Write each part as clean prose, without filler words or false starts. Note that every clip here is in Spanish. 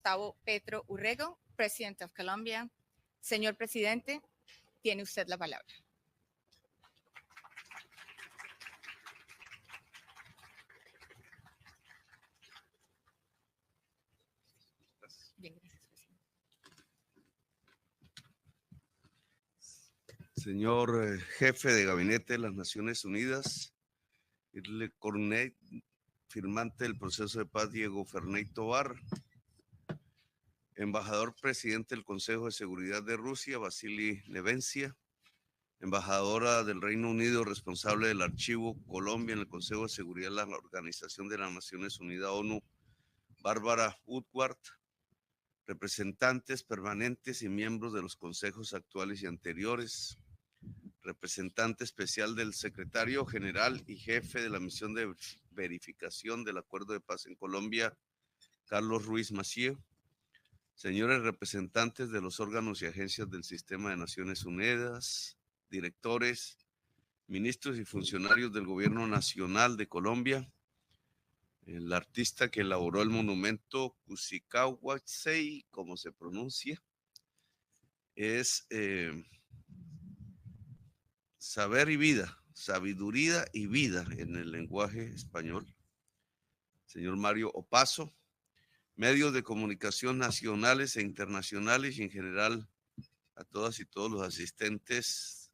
Gustavo Petro Urrego, President of Colombia. Señor presidente, tiene usted la palabra. Bien, gracias, presidente. Señor jefe de gabinete de las Naciones Unidas, Irle Cornet, firmante del proceso de paz Diego Ferney Tovar, embajador presidente del Consejo de Seguridad de Rusia, Vasily Nevencia, embajadora del Reino Unido responsable del archivo Colombia en el Consejo de Seguridad de la Organización de las Naciones Unidas, ONU, Bárbara Woodward, representantes permanentes y miembros de los consejos actuales y anteriores, representante especial del secretario general y jefe de la misión de verificación del Acuerdo de Paz en Colombia, Carlos Ruiz Massieu, señores representantes de los órganos y agencias del Sistema de Naciones Unidas, directores, ministros y funcionarios del Gobierno Nacional de Colombia, el artista que elaboró el monumento Cusicahuatzey, como se pronuncia, es saber y vida, sabiduría y vida en el lenguaje español. Señor Mario Opazo, medios de comunicación nacionales e internacionales y en general a todas y todos los asistentes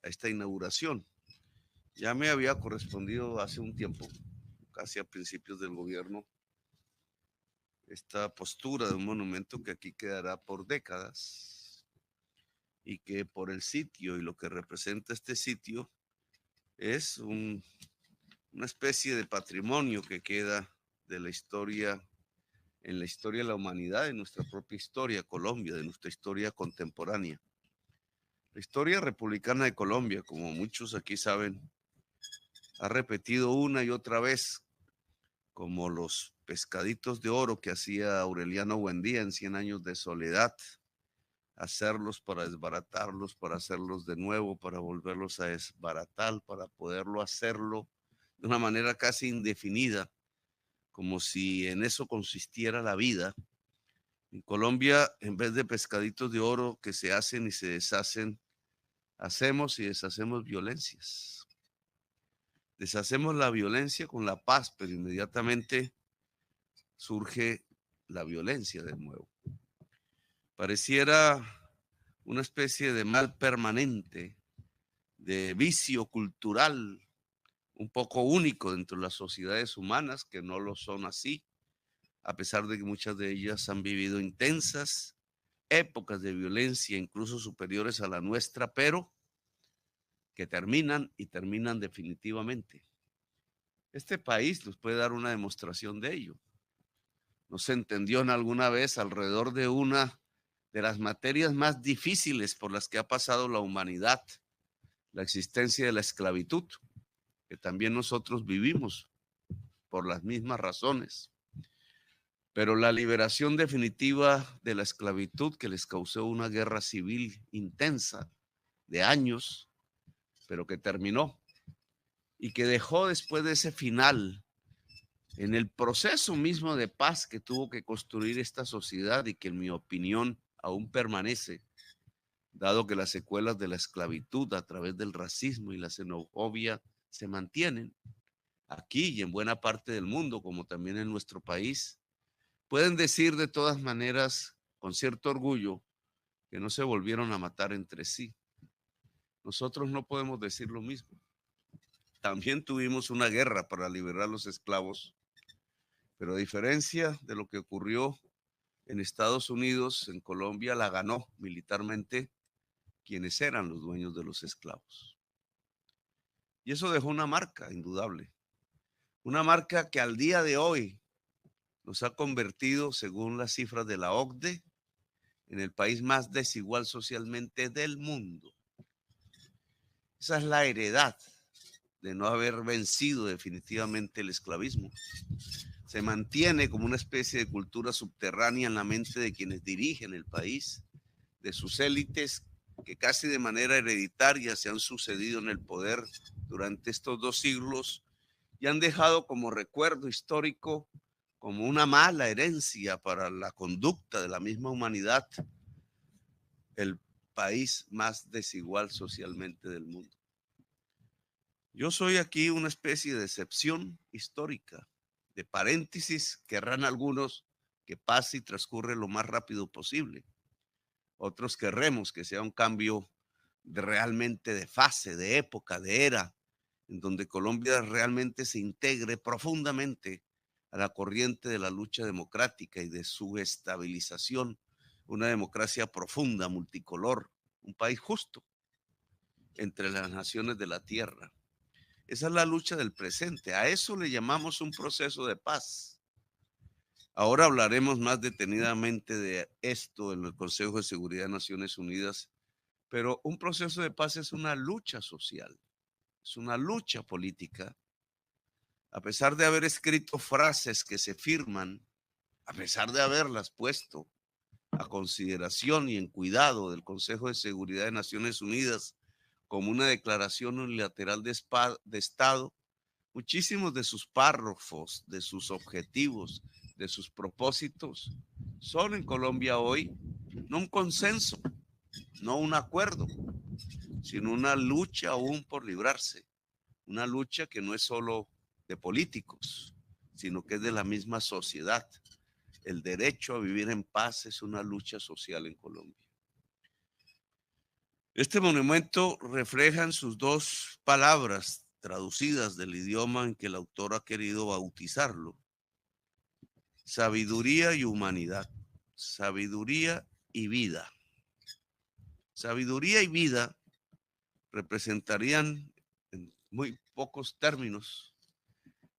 a esta inauguración. Ya me había correspondido hace un tiempo, casi a principios del gobierno, esta postura de un monumento que aquí quedará por décadas y que por el sitio y lo que representa este sitio es una especie de patrimonio que queda de la historia, en la historia de la humanidad, de nuestra propia historia, Colombia, de nuestra historia contemporánea. La historia republicana de Colombia, como muchos aquí saben, ha repetido una y otra vez, como los pescaditos de oro que hacía Aureliano Buendía en 100 años de soledad, hacerlos para desbaratarlos, para hacerlos de nuevo, para volverlos a desbaratar, para poderlo hacerlo de una manera casi indefinida, como si en eso consistiera la vida. En Colombia, en vez de pescaditos de oro que se hacen y se deshacen, hacemos y deshacemos violencias. Deshacemos la violencia con la paz, pero inmediatamente surge la violencia de nuevo. Pareciera una especie de mal permanente, de vicio cultural, un poco único dentro de las sociedades humanas, que no lo son así, a pesar de que muchas de ellas han vivido intensas épocas de violencia, incluso superiores a la nuestra, pero que terminan y terminan definitivamente. Este país nos puede dar una demostración de ello. No se entendió en alguna vez alrededor de una de las materias más difíciles por las que ha pasado la humanidad, la existencia de la esclavitud, que también nosotros vivimos por las mismas razones. Pero la liberación definitiva de la esclavitud, que les causó una guerra civil intensa de años, pero que terminó y que dejó después de ese final, en el proceso mismo de paz que tuvo que construir esta sociedad y que en mi opinión aún permanece, dado que las secuelas de la esclavitud a través del racismo y la xenofobia se mantienen aquí y en buena parte del mundo, como también en nuestro país, pueden decir de todas maneras con cierto orgullo que no se volvieron a matar entre sí. Nosotros no podemos decir lo mismo. También tuvimos una guerra para liberar a los esclavos, pero a diferencia de lo que ocurrió en Estados Unidos, en Colombia la ganó militarmente quienes eran los dueños de los esclavos. Y eso dejó una marca indudable, una marca que al día de hoy nos ha convertido, según las cifras de la OCDE, en el país más desigual socialmente del mundo. Esa es la heredad de no haber vencido definitivamente el esclavismo. Se mantiene como una especie de cultura subterránea en la mente de quienes dirigen el país, de sus élites que casi de manera hereditaria se han sucedido en el poder durante estos 2 siglos y han dejado como recuerdo histórico como una mala herencia para la conducta de la misma humanidad, el país más desigual socialmente del mundo. Yo soy aquí una especie de excepción histórica, de paréntesis, querrán algunos que pase y transcurre lo más rápido posible. Otros querremos que sea un cambio realmente de fase, de época, de era, en donde Colombia realmente se integre profundamente a la corriente de la lucha democrática y de su estabilización, una democracia profunda, multicolor, un país justo entre las naciones de la tierra. Esa es la lucha del presente. A eso le llamamos un proceso de paz. Ahora hablaremos más detenidamente de esto en el Consejo de Seguridad de Naciones Unidas, pero un proceso de paz es una lucha social, es una lucha política. A pesar de haber escrito frases que se firman, a pesar de haberlas puesto a consideración y en cuidado del Consejo de Seguridad de Naciones Unidas como una declaración unilateral de Estado, muchísimos de sus párrafos, de sus objetivos, de sus propósitos, son en Colombia hoy no un consenso, no un acuerdo, sino una lucha aún por librarse. Una lucha que no es solo de políticos, sino que es de la misma sociedad. El derecho a vivir en paz es una lucha social en Colombia. Este monumento refleja en sus dos palabras traducidas del idioma en que el autor ha querido bautizarlo: sabiduría y humanidad, sabiduría y vida. Sabiduría y vida representarían, en muy pocos términos,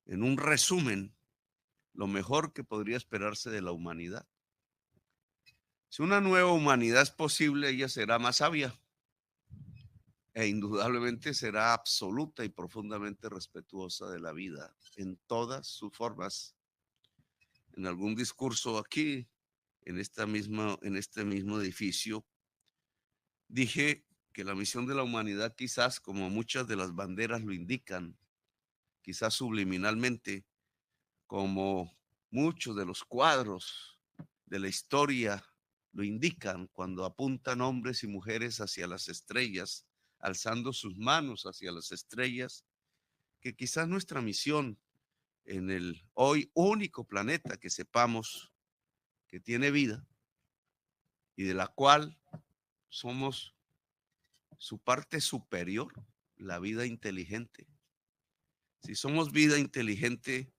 en un resumen, lo mejor que podría esperarse de la humanidad. Si una nueva humanidad es posible, ella será más sabia e indudablemente será absoluta y profundamente respetuosa de la vida en todas sus formas. En algún discurso aquí, en este mismo edificio, dije que la misión de la humanidad, quizás como muchas de las banderas lo indican, quizás subliminalmente, como muchos de los cuadros de la historia lo indican cuando apuntan hombres y mujeres hacia las estrellas, alzando sus manos hacia las estrellas, que quizás nuestra misión en el hoy único planeta que sepamos que tiene vida y de la cual somos su parte superior, la vida inteligente. Si somos vida inteligente,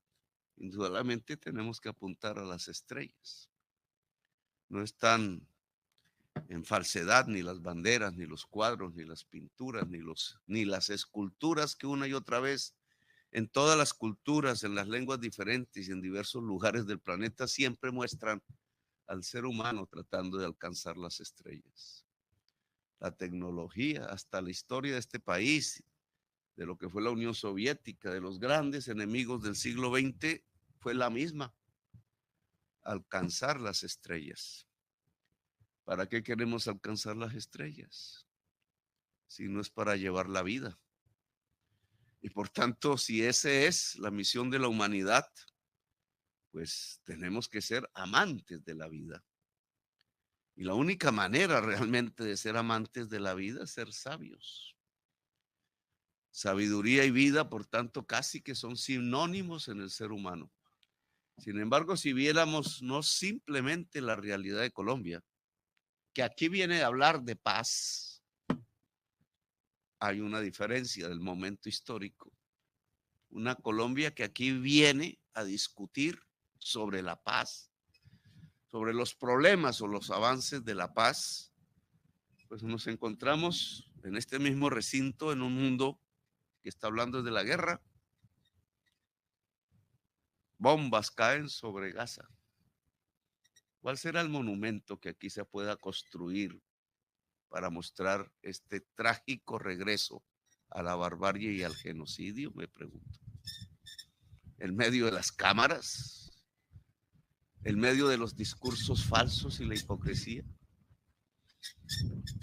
indudablemente tenemos que apuntar a las estrellas. No están en falsedad ni las banderas, ni los cuadros, ni las pinturas, ni las esculturas que una y otra vez en todas las culturas, en las lenguas diferentes y en diversos lugares del planeta siempre muestran al ser humano tratando de alcanzar las estrellas. La tecnología, hasta la historia de este país, de lo que fue la Unión Soviética, de los grandes enemigos del siglo XX, fue la misma: alcanzar las estrellas. ¿Para qué queremos alcanzar las estrellas? Si no es para llevar la vida. Y por tanto, si esa es la misión de la humanidad, pues tenemos que ser amantes de la vida. Y la única manera realmente de ser amantes de la vida es ser sabios. Sabiduría y vida, por tanto, casi que son sinónimos en el ser humano. Sin embargo, si viéramos no simplemente la realidad de Colombia, que aquí viene a hablar de paz, hay una diferencia del momento histórico. Una Colombia que aquí viene a discutir sobre la paz, sobre los problemas o los avances de la paz, pues nos encontramos en este mismo recinto en un mundo que está hablando de la guerra. Bombas caen sobre Gaza. ¿Cuál será el monumento que aquí se pueda construir para mostrar este trágico regreso a la barbarie y al genocidio? Me pregunto. En medio de las cámaras, en medio de los discursos falsos y la hipocresía,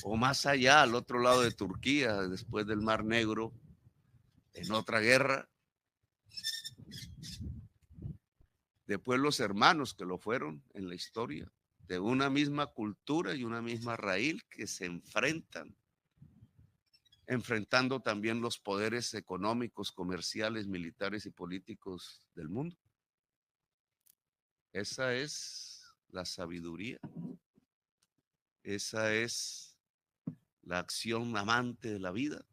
o más allá, al otro lado de Turquía, después del Mar Negro, en otra guerra, de pueblos hermanos que lo fueron en la historia, de una misma cultura y una misma raíz que se enfrentan, enfrentando también los poderes económicos, comerciales, militares y políticos del mundo. Esa es la sabiduría, esa es la acción amante de la vida,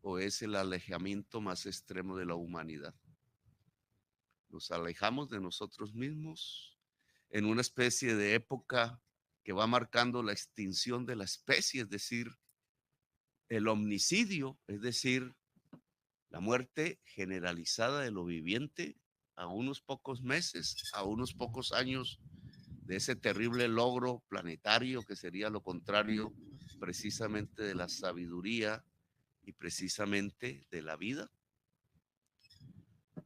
o es el alejamiento más extremo de la humanidad. Nos alejamos de nosotros mismos en una especie de época que va marcando la extinción de la especie, es decir, el homicidio, es decir, la muerte generalizada de lo viviente a unos pocos meses, a unos pocos años de ese terrible logro planetario que sería lo contrario precisamente de la sabiduría y precisamente de la vida.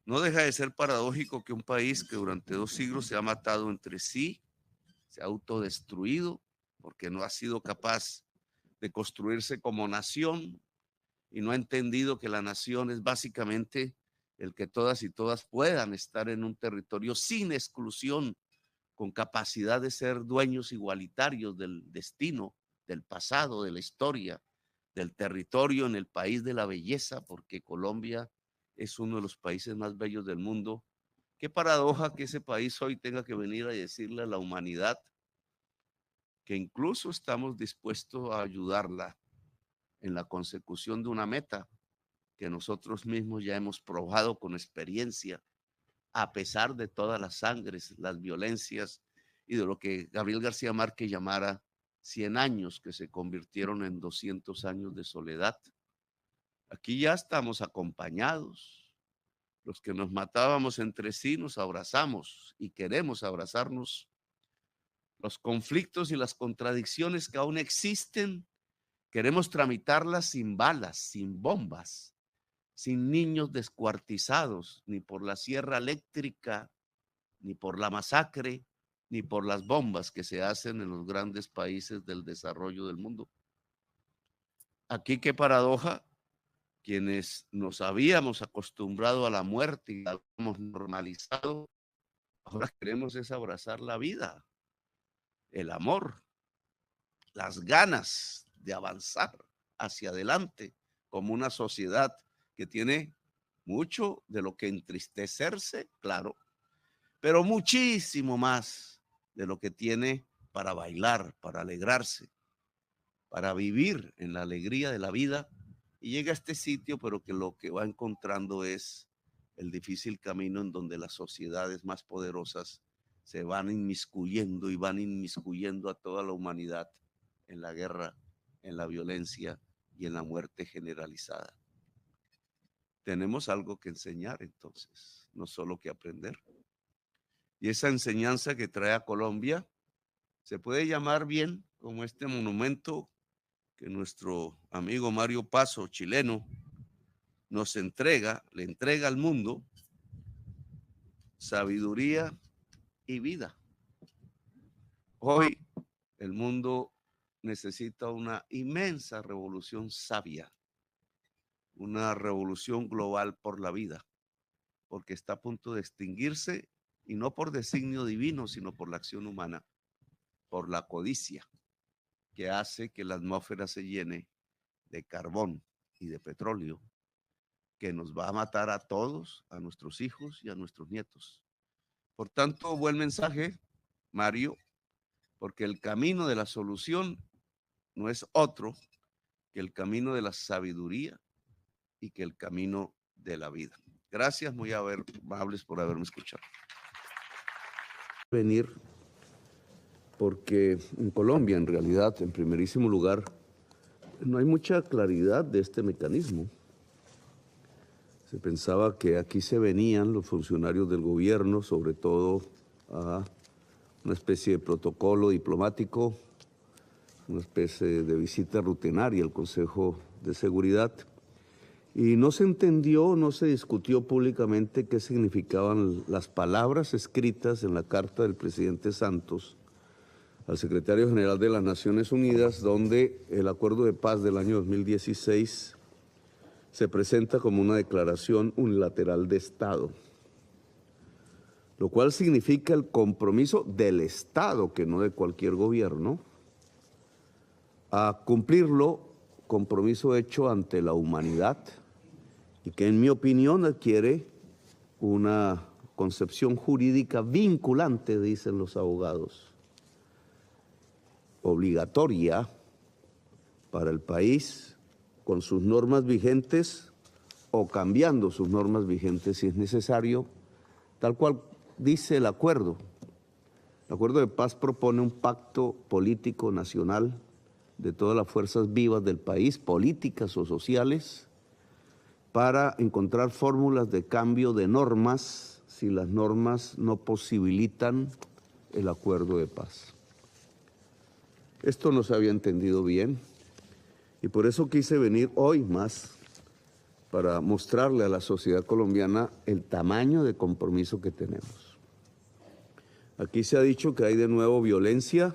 No deja de ser paradójico que un país que durante 2 siglos se ha matado entre sí, se ha autodestruido porque no ha sido capaz de construirse como nación y no ha entendido que la nación es básicamente el que todas y todas puedan estar en un territorio sin exclusión, con capacidad de ser dueños igualitarios del destino, del pasado, de la historia, del territorio en el país de la belleza, porque Colombia es uno de los países más bellos del mundo. Qué paradoja que ese país hoy tenga que venir a decirle a la humanidad que incluso estamos dispuestos a ayudarla en la consecución de una meta que nosotros mismos ya hemos probado con experiencia, a pesar de todas las sangres, las violencias y de lo que Gabriel García Márquez llamara 100 años que se convirtieron en 200 años de soledad. Aquí ya estamos acompañados. Los que nos matábamos entre sí nos abrazamos y queremos abrazarnos. Los conflictos y las contradicciones que aún existen, queremos tramitarlas sin balas, sin bombas, sin niños descuartizados, ni por la sierra eléctrica, ni por la masacre, ni por las bombas que se hacen en los grandes países del desarrollo del mundo. Aquí qué paradoja, quienes nos habíamos acostumbrado a la muerte y la habíamos normalizado, ahora queremos es abrazar la vida, el amor, las ganas de avanzar hacia adelante como una sociedad que tiene mucho de lo que entristecerse, claro, pero muchísimo más de lo que tiene para bailar, para alegrarse, para vivir en la alegría de la vida. Y llega a este sitio, pero que lo que va encontrando es el difícil camino en donde las sociedades más poderosas se van inmiscuyendo y van inmiscuyendo a toda la humanidad en la guerra, en la violencia y en la muerte generalizada. Tenemos algo que enseñar entonces, no solo que aprender. Y esa enseñanza que trae a Colombia se puede llamar bien como este monumento que nuestro amigo Mario Paso, chileno, nos entrega, le entrega al mundo sabiduría y vida. Hoy el mundo necesita una inmensa revolución sabia, una revolución global por la vida, porque está a punto de extinguirse y no por designio divino, sino por la acción humana, por la codicia que hace que la atmósfera se llene de carbón y de petróleo, que nos va a matar a todos, a nuestros hijos y a nuestros nietos. Por tanto, buen mensaje, Mario, porque el camino de la solución no es otro que el camino de la sabiduría y que el camino de la vida. Gracias, muy amables por haberme escuchado. Venir porque en Colombia, en realidad, en primerísimo lugar, no hay mucha claridad de este mecanismo. Se pensaba que aquí se venían los funcionarios del gobierno, sobre todo a una especie de protocolo diplomático, una especie de visita rutinaria al Consejo de Seguridad, y no se entendió, no se discutió públicamente qué significaban las palabras escritas en la carta del presidente Santos al secretario general de las Naciones Unidas, donde el acuerdo de paz del año 2016 se presenta como una declaración unilateral de Estado. lo cual significa el compromiso del Estado, que no de cualquier gobierno, a cumplirlo, compromiso hecho ante la humanidad y que en mi opinión adquiere una concepción jurídica vinculante, dicen los abogados, obligatoria para el país con sus normas vigentes o cambiando sus normas vigentes si es necesario, tal cual dice el acuerdo. El acuerdo de paz propone un pacto político nacional de todas las fuerzas vivas del país, políticas o sociales, para encontrar fórmulas de cambio de normas si las normas no posibilitan el acuerdo de paz. Esto no se había entendido bien y por eso quise venir hoy más para mostrarle a la sociedad colombiana el tamaño de compromiso que tenemos. Aquí se ha dicho que hay de nuevo violencia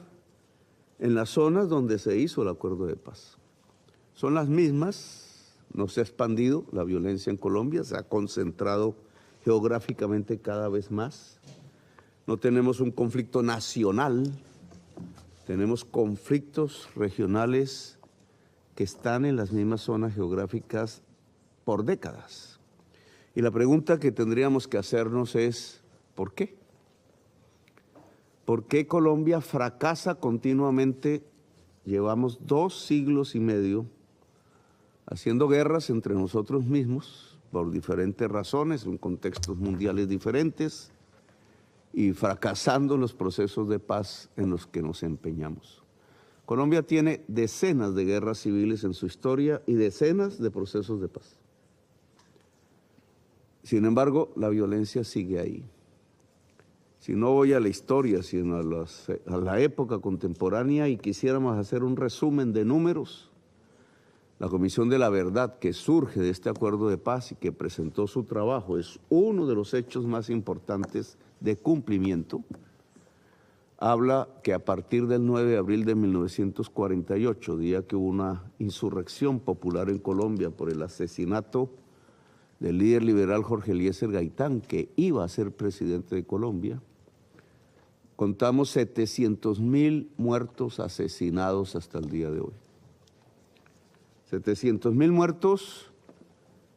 en las zonas donde se hizo el acuerdo de paz. Son las mismas, no se ha expandido la violencia en Colombia, se ha concentrado geográficamente cada vez más. No tenemos un conflicto nacional, tenemos conflictos regionales que están en las mismas zonas geográficas por décadas. Y la pregunta que tendríamos que hacernos es, ¿por qué? ¿Por qué Colombia fracasa continuamente? Llevamos 2 siglos y medio haciendo guerras entre nosotros mismos por diferentes razones, en contextos mundiales diferentes, y fracasando los procesos de paz en los que nos empeñamos. Colombia tiene decenas de guerras civiles en su historia y decenas de procesos de paz. Sin embargo, la violencia sigue ahí. Si no voy a la historia, sino a la época contemporánea y quisiéramos hacer un resumen de números, la Comisión de la Verdad que surge de este acuerdo de paz y que presentó su trabajo es uno de los hechos más importantes de cumplimiento. Habla que a partir del 9 de abril de 1948, día que hubo una insurrección popular en Colombia por el asesinato del líder liberal Jorge Eliezer Gaitán, que iba a ser presidente de Colombia, contamos 700.000 muertos asesinados hasta el día de hoy. 700.000 muertos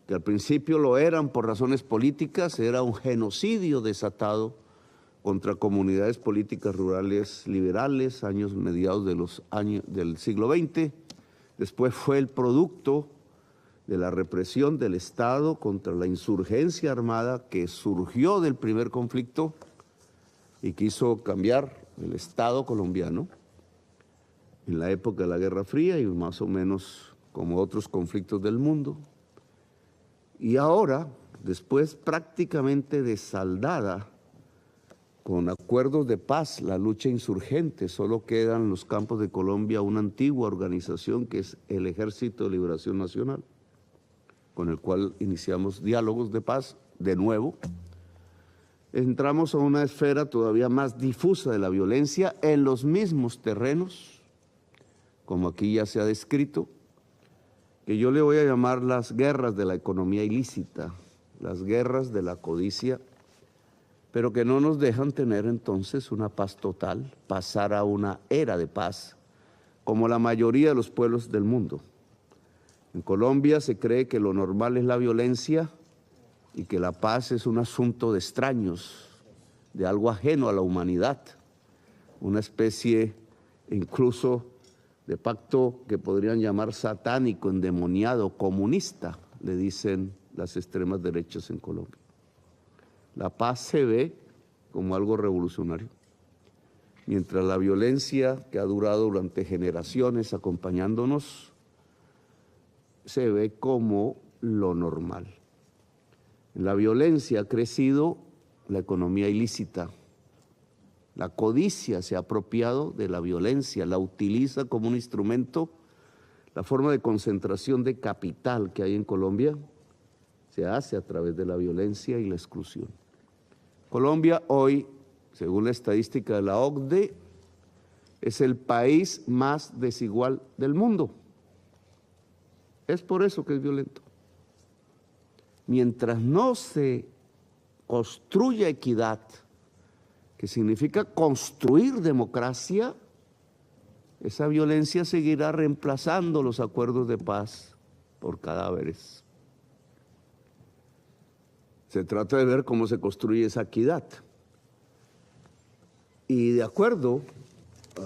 que al principio lo eran por razones políticas, era un genocidio desatado contra comunidades políticas rurales liberales, años mediados de los años del siglo XX. Después fue el producto de la represión del Estado contra la insurgencia armada que surgió del primer conflicto y quiso cambiar el Estado colombiano en la época de la Guerra Fría y más o menos como otros conflictos del mundo. Y ahora, después prácticamente de saldada con acuerdos de paz, la lucha insurgente, solo queda en los campos de Colombia una antigua organización que es el Ejército de Liberación Nacional, con el cual iniciamos diálogos de paz de nuevo. Entramos a una esfera todavía más difusa de la violencia en los mismos terrenos, como aquí ya se ha descrito, que yo le voy a llamar las guerras de la economía ilícita, las guerras de la codicia, pero que no nos dejan tener entonces una paz total, pasar a una era de paz, como la mayoría de los pueblos del mundo. En Colombia se cree que lo normal es la violencia y que la paz es un asunto de extraños, de algo ajeno a la humanidad, una especie incluso de pacto que podrían llamar satánico, endemoniado, comunista, le dicen las extremas derechas en Colombia. La paz se ve como algo revolucionario, mientras la violencia que ha durado durante generaciones acompañándonos se ve como lo normal. En la violencia ha crecido la economía ilícita. La codicia se ha apropiado de la violencia, la utiliza como un instrumento. La forma de concentración de capital que hay en Colombia se hace a través de la violencia y la exclusión. Colombia hoy, según la estadística de la OCDE, es el país más desigual del mundo. Es por eso que es violento. Mientras no se construya equidad que significa construir democracia, esa violencia seguirá reemplazando los acuerdos de paz por cadáveres. Se trata de ver cómo se construye esa equidad. Y de acuerdo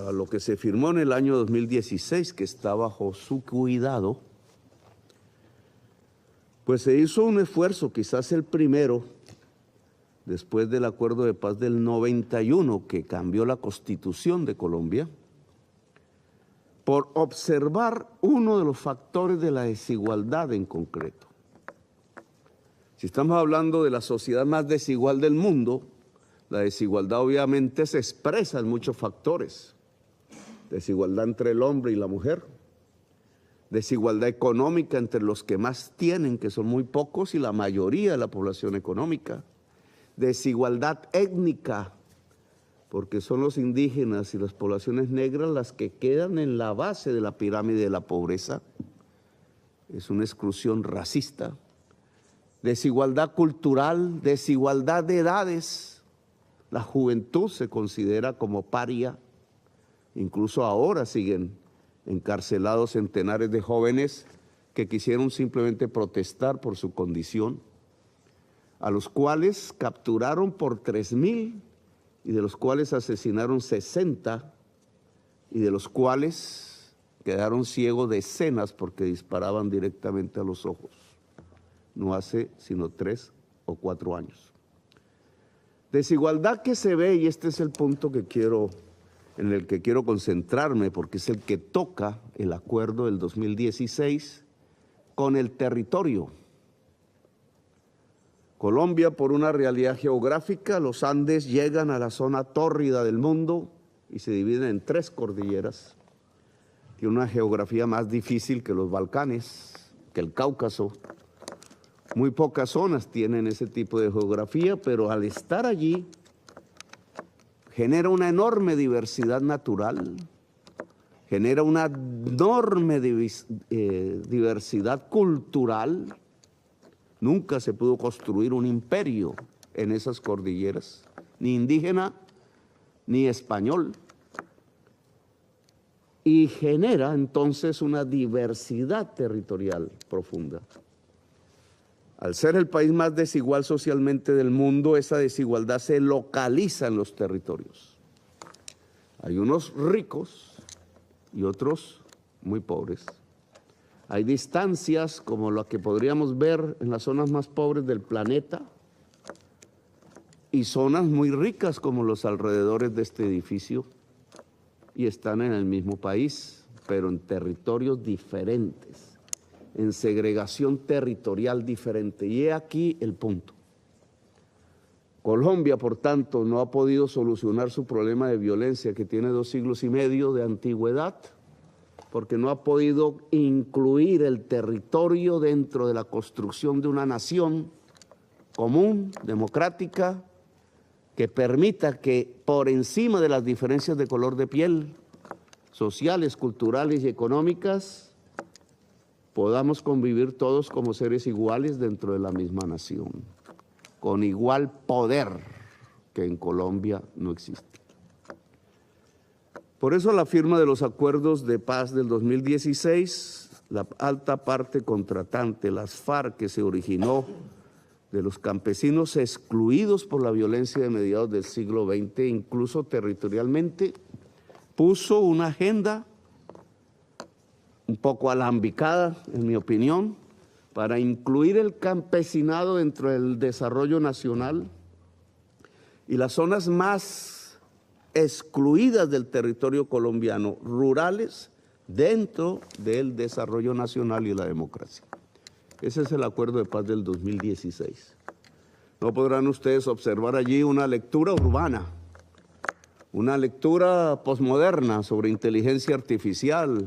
a lo que se firmó en el año 2016, que está bajo su cuidado, pues se hizo un esfuerzo, quizás el primero, después del acuerdo de paz del 91, que cambió la Constitución de Colombia, por observar uno de los factores de la desigualdad en concreto. Si estamos hablando de la sociedad más desigual del mundo, la desigualdad obviamente se expresa en muchos factores. Desigualdad entre el hombre y la mujer, desigualdad económica entre los que más tienen, que son muy pocos, y la mayoría de la población económica, desigualdad étnica, porque son los indígenas y las poblaciones negras las que quedan en la base de la pirámide de la pobreza, es una exclusión racista, desigualdad cultural, desigualdad de edades, la juventud se considera como paria, incluso ahora siguen encarcelados centenares de jóvenes que quisieron simplemente protestar por su condición, a los cuales capturaron por 3,000 y de los cuales asesinaron 60 y de los cuales quedaron ciegos decenas porque disparaban directamente a los ojos. No hace sino 3 o 4 años. Desigualdad que se ve, y este es el punto en el que quiero concentrarme, porque es el que toca el acuerdo del 2016 con el territorio. Colombia, por una realidad geográfica, los Andes llegan a la zona tórrida del mundo y se dividen en 3 cordilleras. Tiene una geografía más difícil que los Balcanes, que el Cáucaso. Muy pocas zonas tienen ese tipo de geografía, pero al estar allí genera una enorme diversidad natural, genera una enorme diversidad cultural. Nunca se pudo construir un imperio en esas cordilleras, ni indígena ni español. Y genera entonces una diversidad territorial profunda. Al ser el país más desigual socialmente del mundo, esa desigualdad se localiza en los territorios. Hay unos ricos y otros muy pobres. Hay distancias como la que podríamos ver en las zonas más pobres del planeta y zonas muy ricas como los alrededores de este edificio, y están en el mismo país, pero en territorios diferentes, en segregación territorial diferente. Y he aquí el punto. Colombia, por tanto, no ha podido solucionar su problema de violencia que tiene 2 siglos y medio de antigüedad, porque no ha podido incluir el territorio dentro de la construcción de una nación común, democrática, que permita que por encima de las diferencias de color de piel, sociales, culturales y económicas, podamos convivir todos como seres iguales dentro de la misma nación, con igual poder que en Colombia no existe. Por eso la firma de los acuerdos de paz del 2016, la alta parte contratante, las FARC, que se originó de los campesinos excluidos por la violencia de mediados del siglo XX, incluso territorialmente, puso una agenda un poco alambicada, en mi opinión, para incluir el campesinado dentro del desarrollo nacional y las zonas más excluidas del territorio colombiano, rurales, dentro del desarrollo nacional y la democracia. Ese es el acuerdo de paz del 2016. No podrán ustedes observar allí una lectura urbana, una lectura posmoderna sobre inteligencia artificial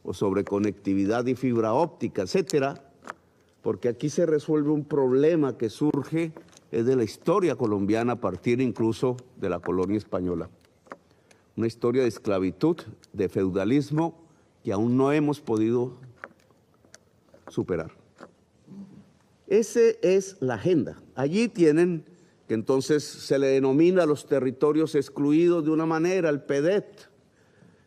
o sobre conectividad y fibra óptica, etcétera, porque aquí se resuelve un problema que surge de la historia colombiana a partir incluso de la colonia española. Una historia de esclavitud, de feudalismo que aún no hemos podido superar. Esa es la agenda. Allí tienen que entonces se le denomina los territorios excluidos de una manera, el PEDET.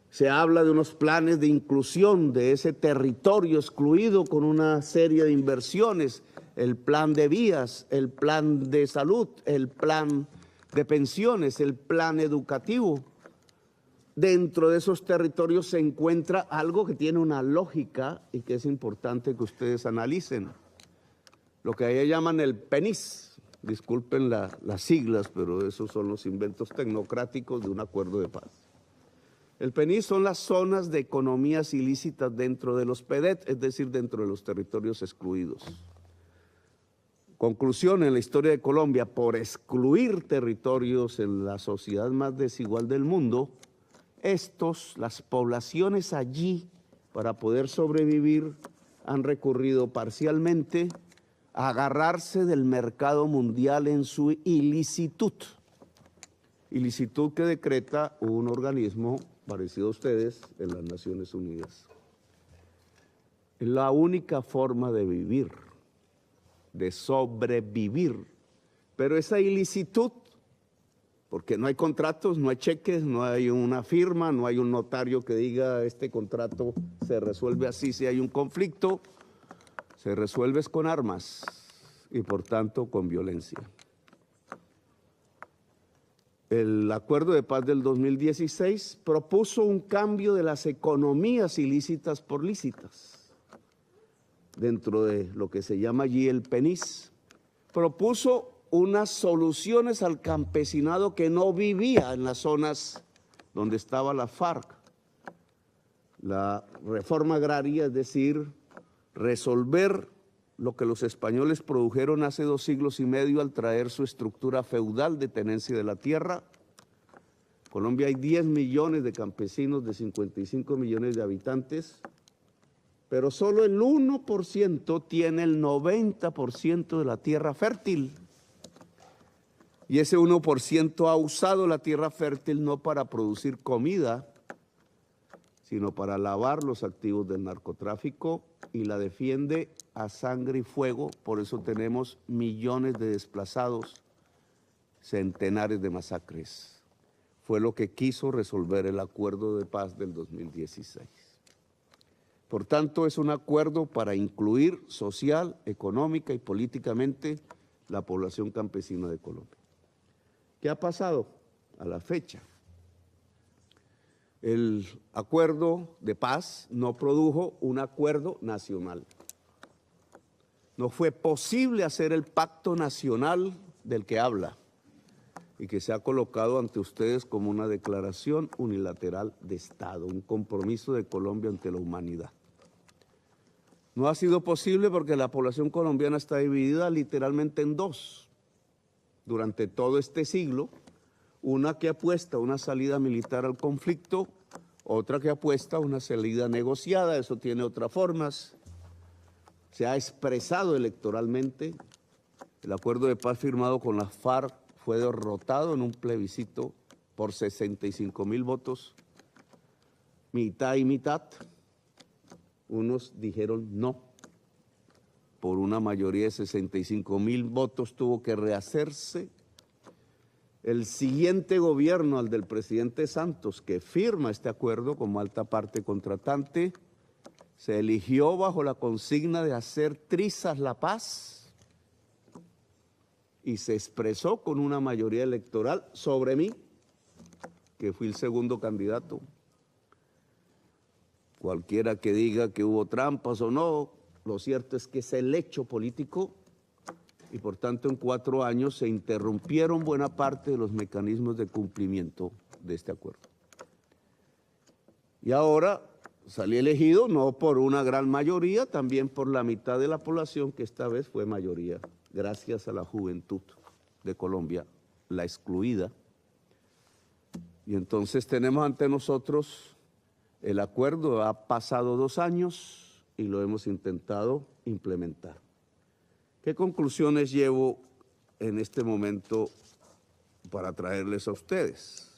Se habla de unos planes de inclusión de ese territorio excluido con una serie de inversiones, el plan de vías, el plan de salud, el plan de pensiones, el plan educativo. Dentro de esos territorios se encuentra algo que tiene una lógica y que es importante que ustedes analicen. Lo que allá llaman el PENIS. Disculpen las siglas, pero esos son los inventos tecnocráticos de un acuerdo de paz. El PENIS son las zonas de economías ilícitas dentro de los PEDET, es decir, dentro de los territorios excluidos. Conclusión, en la historia de Colombia, por excluir territorios en la sociedad más desigual del mundo, las poblaciones allí, para poder sobrevivir, han recurrido parcialmente a agarrarse del mercado mundial en su ilicitud. Ilicitud que decreta un organismo parecido a ustedes en las Naciones Unidas. Es la única forma de vivir, de sobrevivir, pero esa ilicitud, porque no hay contratos, no hay cheques, no hay una firma, no hay un notario que diga este contrato se resuelve así si hay un conflicto, se resuelve con armas y por tanto con violencia. El acuerdo de paz del 2016 propuso un cambio de las economías ilícitas por lícitas, dentro de lo que se llama allí el PENIS. Propuso unas soluciones al campesinado que no vivía en las zonas donde estaba la FARC. La reforma agraria, es decir, resolver lo que los españoles produjeron hace 2 siglos y medio al traer su estructura feudal de tenencia de la tierra. En Colombia hay 10 millones de campesinos de 55 millones de habitantes, pero solo el 1% tiene el 90% de la tierra fértil. Y ese 1% ha usado la tierra fértil no para producir comida, sino para lavar los activos del narcotráfico, y la defiende a sangre y fuego. Por eso tenemos millones de desplazados, centenares de masacres. Fue lo que quiso resolver el acuerdo de paz del 2016. Por tanto, es un acuerdo para incluir social, económica y políticamente la población campesina de Colombia. ¿Qué ha pasado a la fecha? El acuerdo de paz no produjo un acuerdo nacional. No fue posible hacer el pacto nacional del que habla y que se ha colocado ante ustedes como una declaración unilateral de Estado, un compromiso de Colombia ante la humanidad. No ha sido posible porque la población colombiana está dividida literalmente en dos. Durante todo este siglo, una que apuesta a una salida militar al conflicto, otra que apuesta a una salida negociada, eso tiene otras formas. Se ha expresado electoralmente. El acuerdo de paz firmado con la FARC fue derrotado en un plebiscito por 65,000 votos, mitad y mitad. Unos dijeron no. Por una mayoría de 65,000 votos tuvo que rehacerse. El siguiente gobierno, al del presidente Santos, que firma este acuerdo como alta parte contratante, se eligió bajo la consigna de hacer trizas la paz y se expresó con una mayoría electoral sobre mí, que fui el segundo candidato. Cualquiera que diga que hubo trampas o no, lo cierto es que es el hecho político y por tanto en 4 años se interrumpieron buena parte de los mecanismos de cumplimiento de este acuerdo. Y ahora salí elegido no por una gran mayoría, también por la mitad de la población, que esta vez fue mayoría, gracias a la juventud de Colombia, la excluida. Y entonces tenemos ante nosotros el acuerdo. Ha pasado 2 años y lo hemos intentado implementar. ¿Qué conclusiones llevo en este momento para traerles a ustedes?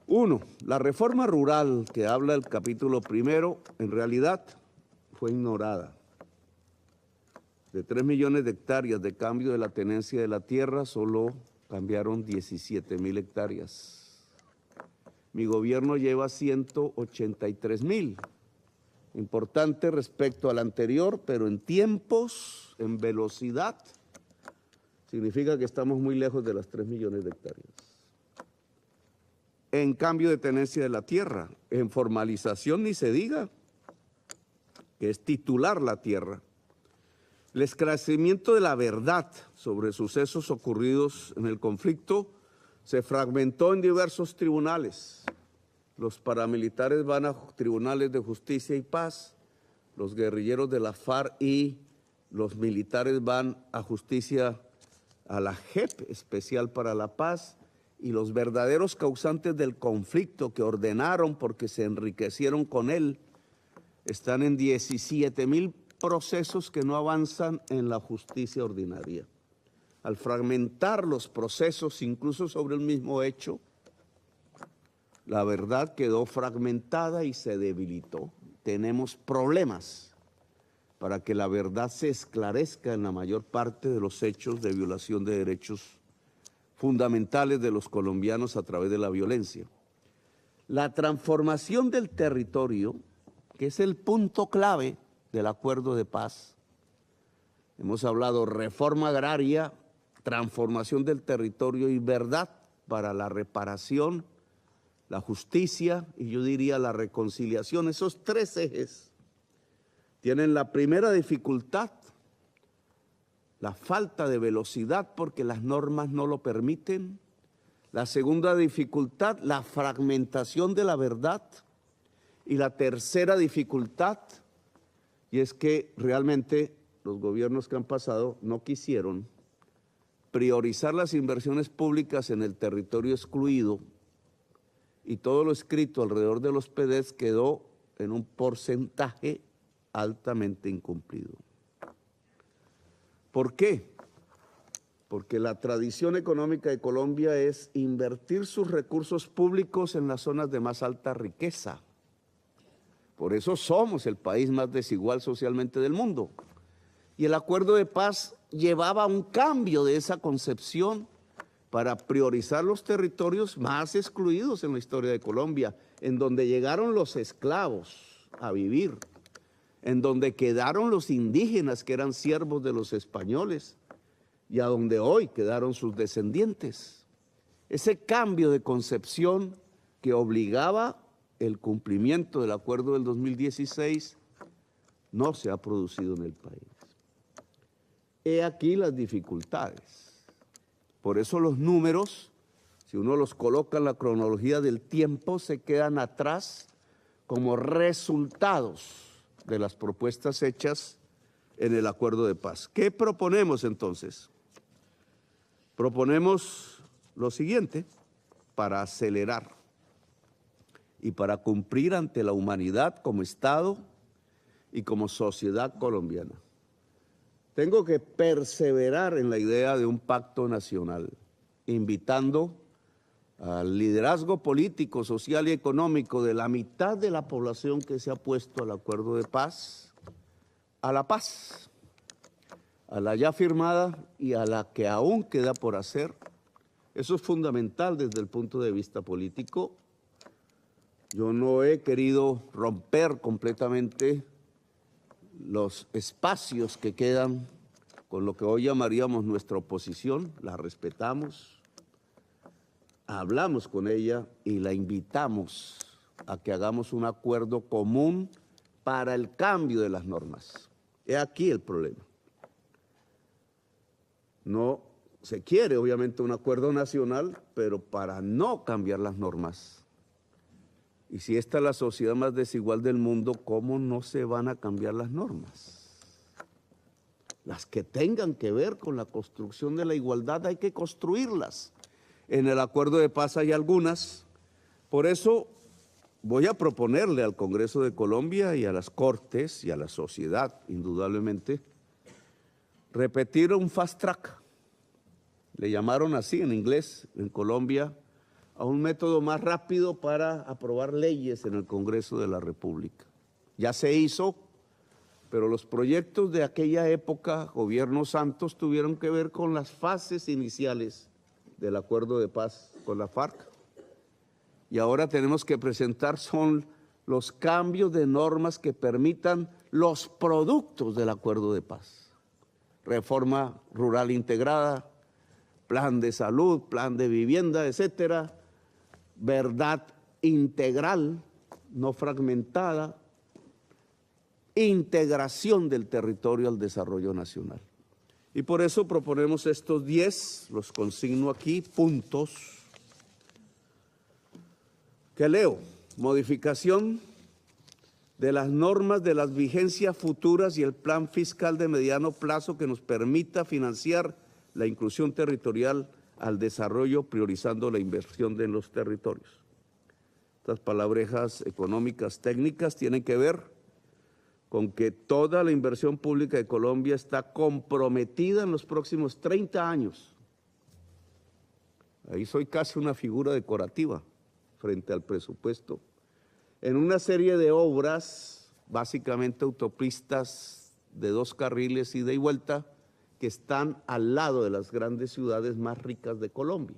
1. La reforma rural que habla el capítulo 1, en realidad fue ignorada. De 3 millones de hectáreas de cambio de la tenencia de la tierra, solo cambiaron 17,000 hectáreas. Mi gobierno lleva 183,000. Importante respecto al anterior, pero en tiempos, en velocidad, significa que estamos muy lejos de las 3 millones de hectáreas. En cambio de tenencia de la tierra, en formalización ni se diga, que es titular la tierra. El esclarecimiento de la verdad sobre sucesos ocurridos en el conflicto se fragmentó en diversos tribunales. Los paramilitares van a tribunales de justicia y paz, los guerrilleros de la FARC y los militares van a justicia, a la JEP, especial para la paz, y los verdaderos causantes del conflicto que ordenaron porque se enriquecieron con él, están en 17,000 procesos que no avanzan en la justicia ordinaria. Al fragmentar los procesos, incluso sobre el mismo hecho, la verdad quedó fragmentada y se debilitó. Tenemos problemas para que la verdad se esclarezca en la mayor parte de los hechos de violación de derechos fundamentales de los colombianos a través de la violencia. La transformación del territorio, que es el punto clave del acuerdo de paz. Hemos hablado reforma agraria, transformación del territorio y verdad para la reparación, la justicia y yo diría la reconciliación. Esos tres ejes tienen la primera dificultad, la falta de velocidad porque las normas no lo permiten. La segunda dificultad, la fragmentación de la verdad. Y la tercera dificultad, y es que realmente los gobiernos que han pasado no quisieron priorizar las inversiones públicas en el territorio excluido y todo lo escrito alrededor de los PDEs quedó en un porcentaje altamente incumplido. ¿Por qué? Porque la tradición económica de Colombia es invertir sus recursos públicos en las zonas de más alta riqueza. Por eso somos el país más desigual socialmente del mundo. Y el acuerdo de paz llevaba un cambio de esa concepción para priorizar los territorios más excluidos en la historia de Colombia, en donde llegaron los esclavos a vivir, en donde quedaron los indígenas que eran siervos de los españoles y a donde hoy quedaron sus descendientes. Ese cambio de concepción que obligaba el cumplimiento del acuerdo del 2016 no se ha producido en el país. He aquí las dificultades. Por eso los números, si uno los coloca en la cronología del tiempo, se quedan atrás como resultados de las propuestas hechas en el acuerdo de paz. ¿Qué proponemos entonces? Proponemos lo siguiente para acelerar y para cumplir ante la humanidad como Estado y como sociedad colombiana. Tengo que perseverar en la idea de un pacto nacional, invitando al liderazgo político, social y económico de la mitad de la población que se ha puesto al acuerdo de paz, a la paz, a la ya firmada y a la que aún queda por hacer. Eso es fundamental desde el punto de vista político. Yo no he querido romper completamente los espacios que quedan con lo que hoy llamaríamos nuestra oposición, la respetamos, hablamos con ella y la invitamos a que hagamos un acuerdo común para el cambio de las normas. He aquí el problema. No se quiere obviamente un acuerdo nacional, pero para no cambiar las normas. Y si esta es la sociedad más desigual del mundo, ¿cómo no se van a cambiar las normas? Las que tengan que ver con la construcción de la igualdad hay que construirlas. En el acuerdo de paz hay algunas. Por eso voy a proponerle al Congreso de Colombia y a las Cortes y a la sociedad, indudablemente, repetir un fast track. Le llamaron así en inglés, en Colombia, a un método más rápido para aprobar leyes en el Congreso de la República. Ya se hizo Pero los proyectos de aquella época, gobierno Santos, tuvieron que ver con las fases iniciales del acuerdo de paz con la FARC. Y ahora tenemos que presentar son los cambios de normas que permitan los productos del acuerdo de paz. Reforma rural integrada, plan de salud, plan de vivienda, etcétera, verdad integral, no fragmentada, integración del territorio al desarrollo nacional. Y por eso proponemos estos 10, los consigno aquí, puntos, que leo: modificación de las normas de las vigencias futuras y el plan fiscal de mediano plazo que nos permita financiar la inclusión territorial al desarrollo, priorizando la inversión en los territorios. Estas palabrejas económicas técnicas tienen que ver con que toda la inversión pública de Colombia está comprometida en los próximos 30 años. Ahí soy casi una figura decorativa frente al presupuesto, en una serie de obras, básicamente autopistas de 2 carriles ida y vuelta, que están al lado de las grandes ciudades más ricas de Colombia.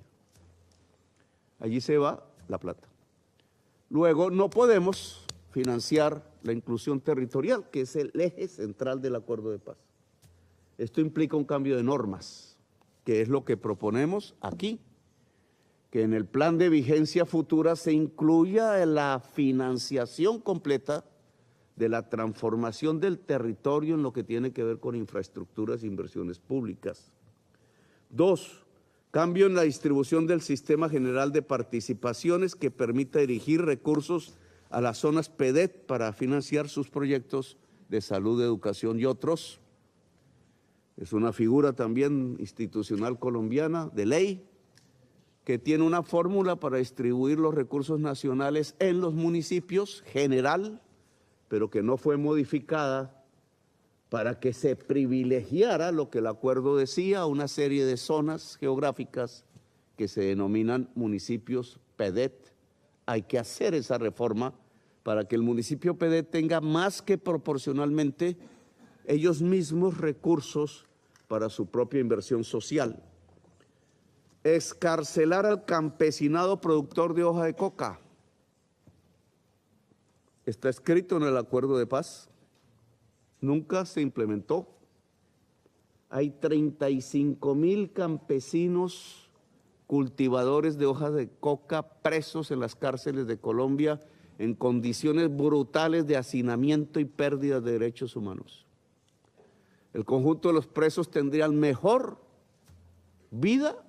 Allí se va la plata. Luego, no podemos financiar la inclusión territorial, que es el eje central del acuerdo de paz. Esto implica un cambio de normas, que es lo que proponemos aquí, que en el plan de vigencia futura se incluya la financiación completa de la transformación del territorio en lo que tiene que ver con infraestructuras e inversiones públicas. 2, cambio en la distribución del sistema general de participaciones que permita dirigir recursos a las zonas PEDET para financiar sus proyectos de salud, educación y otros. Es una figura también institucional colombiana de ley que tiene una fórmula para distribuir los recursos nacionales en los municipios general, pero que no fue modificada para que se privilegiara lo que el acuerdo decía, una serie de zonas geográficas que se denominan municipios PEDET. Hay que hacer esa reforma para que el municipio PEDET tenga más que proporcionalmente ellos mismos recursos para su propia inversión social. Excarcelar al campesinado productor de hoja de coca. Está escrito en el acuerdo de paz, nunca se implementó. Hay 35,000 campesinos cultivadores de hojas de coca presos en las cárceles de Colombia en condiciones brutales de hacinamiento y pérdida de derechos humanos. El conjunto de los presos tendrían mejor vida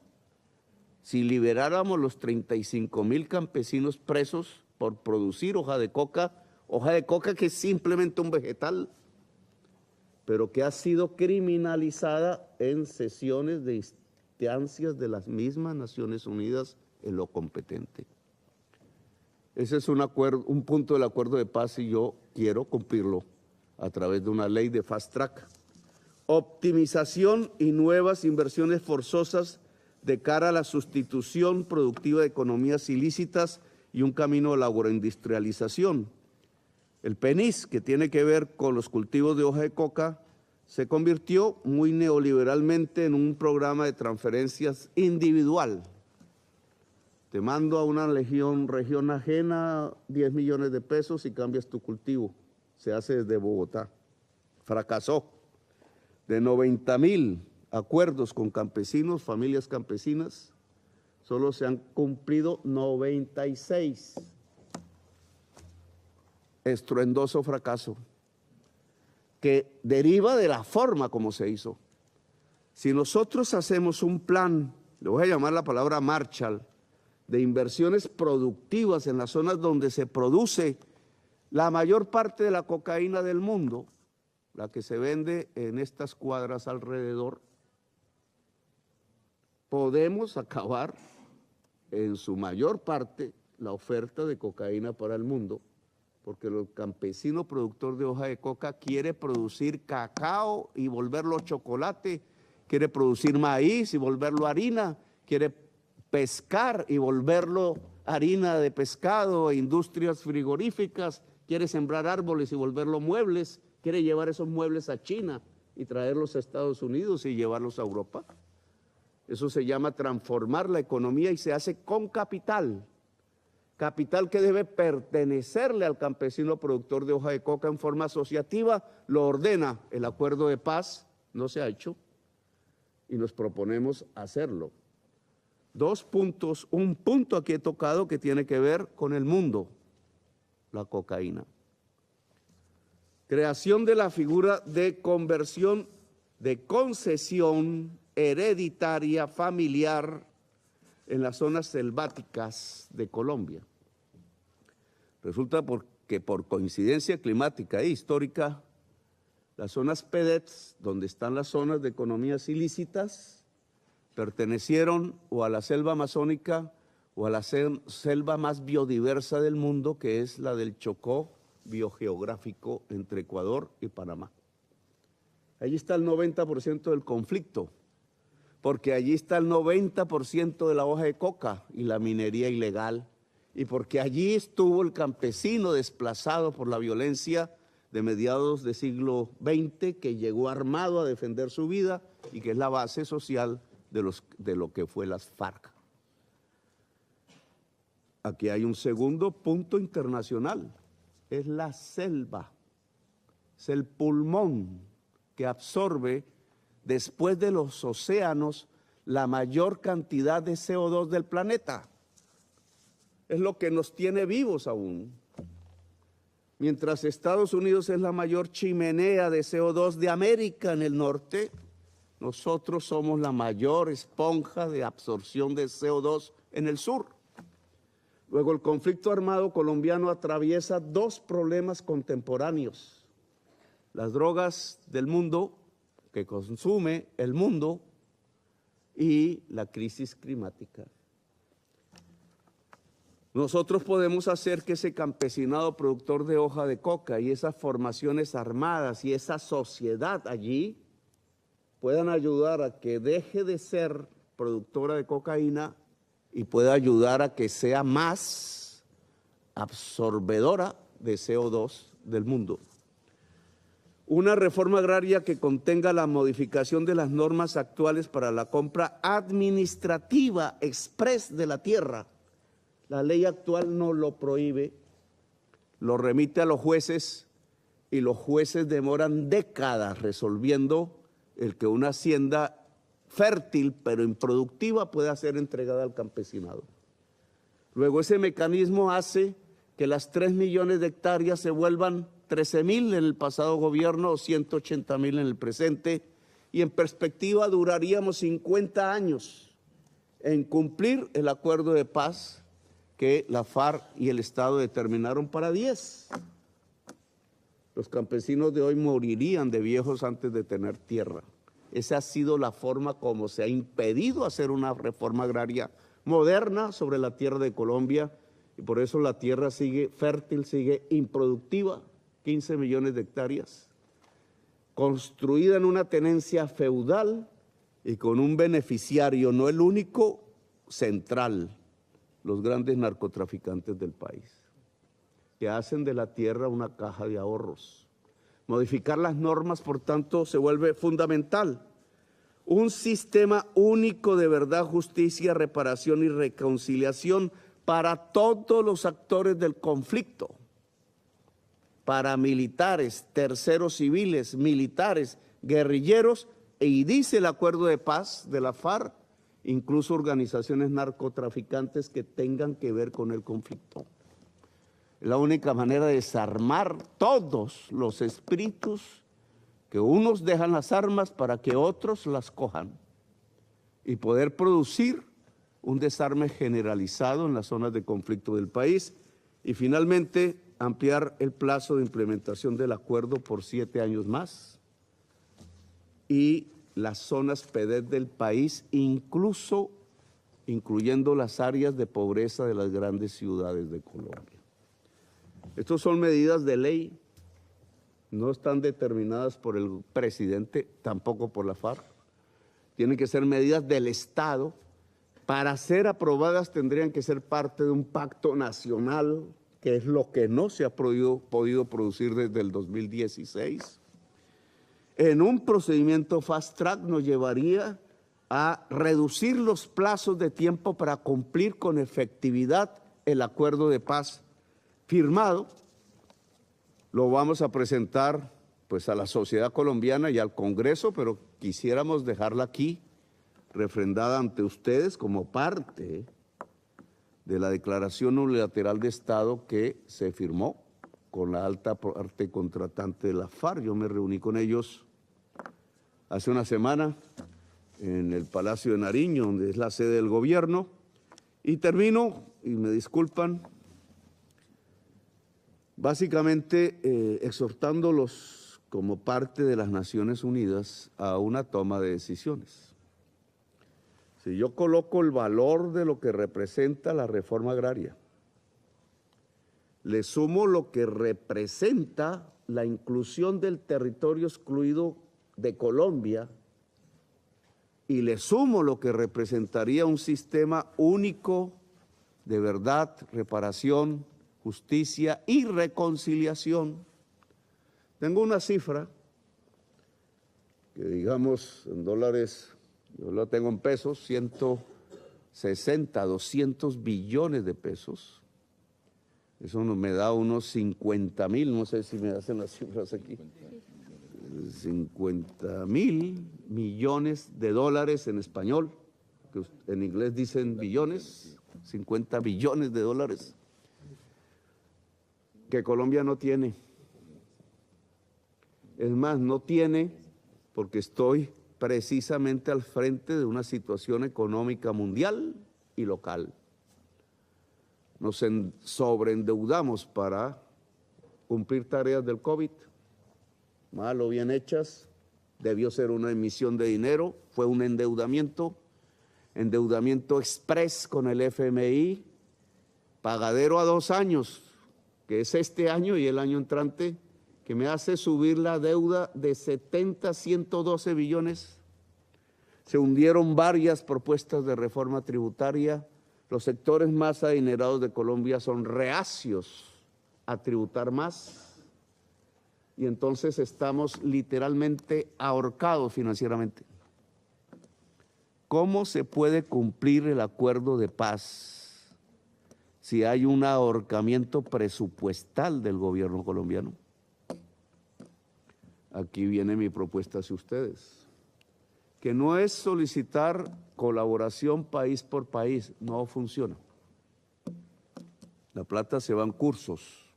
si liberáramos los 35,000 campesinos presos por producir hoja de coca que es simplemente un vegetal, pero que ha sido criminalizada en sesiones de instancias de las mismas Naciones Unidas en lo competente. Ese es un punto del acuerdo de paz y yo quiero cumplirlo a través de una ley de fast track. Optimización y nuevas inversiones forzosas de cara a la sustitución productiva de economías ilícitas y un camino de la agroindustrialización. El PENIS, que tiene que ver con los cultivos de hoja de coca, se convirtió muy neoliberalmente en un programa de transferencias individual. Te mando a una región ajena 10 millones de pesos y cambias tu cultivo. Se hace desde Bogotá. Fracasó. De 90,000 acuerdos con campesinos, familias campesinas, solo se han cumplido 96. Estruendoso fracaso, que deriva de la forma como se hizo. Si nosotros hacemos un plan, le voy a llamar la palabra Marshall, de inversiones productivas en las zonas donde se produce la mayor parte de la cocaína del mundo, la que se vende en estas cuadras alrededor, podemos acabar en su mayor parte la oferta de cocaína para el mundo, porque el campesino productor de hoja de coca quiere producir cacao y volverlo chocolate, quiere producir maíz y volverlo harina, quiere pescar y volverlo harina de pescado e industrias frigoríficas, quiere sembrar árboles y volverlo muebles, quiere llevar esos muebles a China y traerlos a Estados Unidos y llevarlos a Europa. Eso se llama transformar la economía y se hace con capital. Capital que debe pertenecerle al campesino productor de hoja de coca en forma asociativa, lo ordena el acuerdo de paz, no se ha hecho, y nos proponemos hacerlo. 2 puntos, un punto aquí he tocado que tiene que ver con el mundo, la cocaína. Creación de la figura de conversión de concesión hereditaria familiar en las zonas selváticas de Colombia. Resulta que por coincidencia climática e histórica, las zonas PEDETs, donde están las zonas de economías ilícitas, pertenecieron o a la selva amazónica o a la selva más biodiversa del mundo, que es la del Chocó biogeográfico entre Ecuador y Panamá. Allí está el 90% del conflicto, porque allí está el 90% de la hoja de coca y la minería ilegal, y porque allí estuvo el campesino desplazado por la violencia de mediados del siglo XX, que llegó armado a defender su vida y que es la base social de lo que fue las FARC. Aquí hay un segundo punto internacional, es la selva, es el pulmón que absorbe después de los océanos la mayor cantidad de CO2 del planeta. Es lo que nos tiene vivos aún. Mientras Estados Unidos es la mayor chimenea de CO2 de América en el norte, nosotros somos la mayor esponja de absorción de CO2 en el sur. Luego, el conflicto armado colombiano atraviesa 2 problemas contemporáneos: las drogas del mundo, que consume el mundo, y la crisis climática. Nosotros podemos hacer que ese campesinado productor de hoja de coca y esas formaciones armadas y esa sociedad allí puedan ayudar a que deje de ser productora de cocaína y pueda ayudar a que sea más absorbedora de CO2 del mundo. Una reforma agraria que contenga la modificación de las normas actuales para la compra administrativa express de la tierra. La ley actual no lo prohíbe, lo remite a los jueces y los jueces demoran décadas resolviendo el que una hacienda fértil pero improductiva pueda ser entregada al campesinado. Luego, ese mecanismo hace que las 3 millones de hectáreas se vuelvan 13.000 en el pasado gobierno o 180.000 en el presente, y en perspectiva duraríamos 50 años en cumplir el acuerdo de paz que la FARC y el Estado determinaron para 10. Los campesinos de hoy morirían de viejos antes de tener tierra. Esa ha sido la forma como se ha impedido hacer una reforma agraria moderna sobre la tierra de Colombia, y por eso la tierra sigue fértil, sigue improductiva, 15 millones de hectáreas, construida en una tenencia feudal y con un beneficiario, no el único, central: los grandes narcotraficantes del país, que hacen de la tierra una caja de ahorros. Modificar las normas, por tanto, se vuelve fundamental. Un sistema único de verdad, justicia, reparación y reconciliación para todos los actores del conflicto, paramilitares, terceros civiles, militares, guerrilleros, y dice el acuerdo de paz de la FARC, incluso organizaciones narcotraficantes que tengan que ver con el conflicto. Es la única manera de desarmar todos los espíritus, que unos dejan las armas para que otros las cojan, y poder producir un desarme generalizado en las zonas de conflicto del país, y finalmente ampliar el plazo de implementación del acuerdo por 7 años más, y las zonas PEDET del país, incluyendo las áreas de pobreza de las grandes ciudades de Colombia. Estas son medidas de ley, no están determinadas por el presidente, tampoco por la FARC. Tienen que ser medidas del Estado. Para ser aprobadas tendrían que ser parte de un pacto nacional que es lo que no se ha podido producir desde el 2016. En un procedimiento fast track nos llevaría a reducir los plazos de tiempo para cumplir con efectividad el acuerdo de paz firmado. Lo vamos a presentar pues a la sociedad colombiana y al Congreso, pero quisiéramos dejarla aquí refrendada ante ustedes como parte de la declaración unilateral de Estado que se firmó con la alta parte contratante de la FARC. Yo me reuní con ellos hace una semana en el Palacio de Nariño, donde es la sede del gobierno, y termino, y me disculpan, básicamente exhortándolos como parte de las Naciones Unidas a una toma de decisiones. Si yo coloco el valor de lo que representa la reforma agraria, le sumo lo que representa la inclusión del territorio excluido de Colombia y le sumo lo que representaría un sistema único de verdad, reparación, justicia y reconciliación. Tengo una cifra que, digamos, en dólares, yo la tengo en pesos, 160, 200 billones de pesos. Eso me da unos 50.000, no sé si me hacen las cifras aquí. 50.000 millones de dólares en español, que en inglés dicen billones, 50 billones de dólares, que Colombia no tiene. Es más, no tiene porque estoy precisamente al frente de una situación económica mundial y local. Nos sobreendeudamos para cumplir tareas del COVID, mal o bien hechas, debió ser una emisión de dinero, fue un endeudamiento express con el FMI, pagadero a 2 años, que es este año y el año entrante, que me hace subir la deuda de 70 a 112 billones. Se hundieron varias propuestas de reforma tributaria. Los sectores más adinerados de Colombia son reacios a tributar más y entonces estamos literalmente ahorcados financieramente. ¿Cómo se puede cumplir el acuerdo de paz si hay un ahorcamiento presupuestal del gobierno colombiano? Aquí viene mi propuesta hacia ustedes, que no es solicitar colaboración país por país, no funciona. La plata se va en cursos,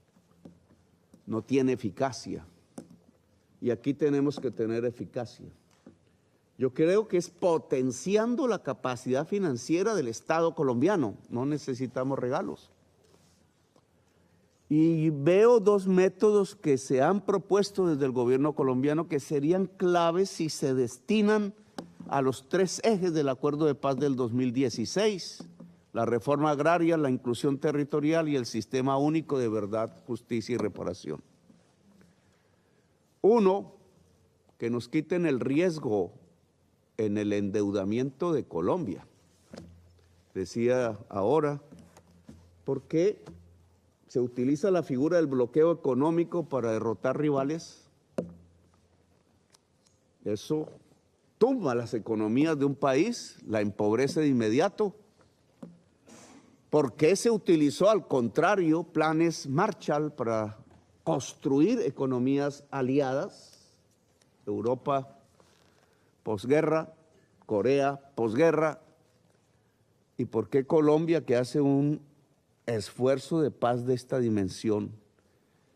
no tiene eficacia, y aquí tenemos que tener eficacia. Yo creo que es potenciando la capacidad financiera del Estado colombiano, no necesitamos regalos. Y veo 2 métodos que se han propuesto desde el gobierno colombiano que serían claves si se destinan a los 3 ejes del Acuerdo de Paz del 2016, la reforma agraria, la inclusión territorial y el sistema único de verdad, justicia y reparación. 1, que nos quiten el riesgo en el endeudamiento de Colombia. Decía ahora, ¿por qué se utiliza la figura del bloqueo económico para derrotar rivales? Eso tumba las economías de un país, la empobrece de inmediato. ¿Por qué se utilizó, al contrario, planes Marshall para construir economías aliadas? Europa posguerra, Corea posguerra. ¿Y por qué Colombia, que hace un esfuerzo de paz de esta dimensión,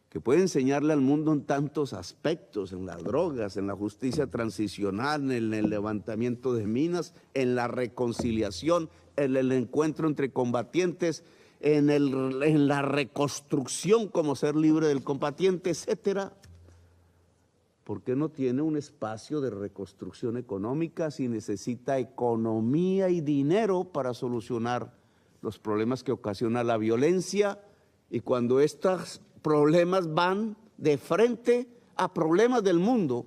que puede enseñarle al mundo en tantos aspectos, en las drogas, en la justicia transicional, en el levantamiento de minas, en la reconciliación, en el encuentro entre combatientes, en la reconstrucción como ser libre del combatiente, etcétera? ¿Por qué no tiene un espacio de reconstrucción económica si necesita economía y dinero para solucionar los problemas que ocasiona la violencia? Y cuando estos problemas van de frente a problemas del mundo,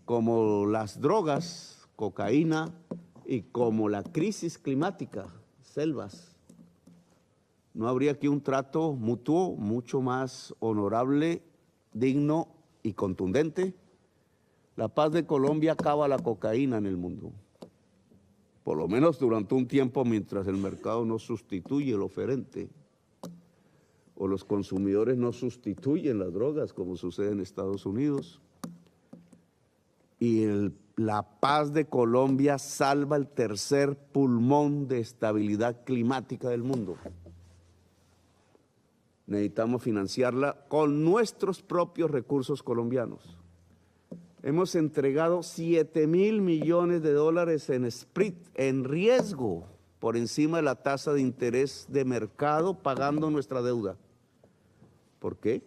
como las drogas, cocaína y como la crisis climática, selvas, no habría aquí un trato mutuo mucho más honorable, digno y contundente. La paz de Colombia acaba la cocaína en el mundo, por lo menos durante un tiempo mientras el mercado no sustituye el oferente o los consumidores no sustituyen las drogas, como sucede en Estados Unidos. Y la paz de Colombia salva el tercer pulmón de estabilidad climática del mundo. Necesitamos financiarla con nuestros propios recursos colombianos. Hemos entregado 7.000 millones de dólares en SPRIT, en riesgo, por encima de la tasa de interés de mercado, pagando nuestra deuda. ¿Por qué?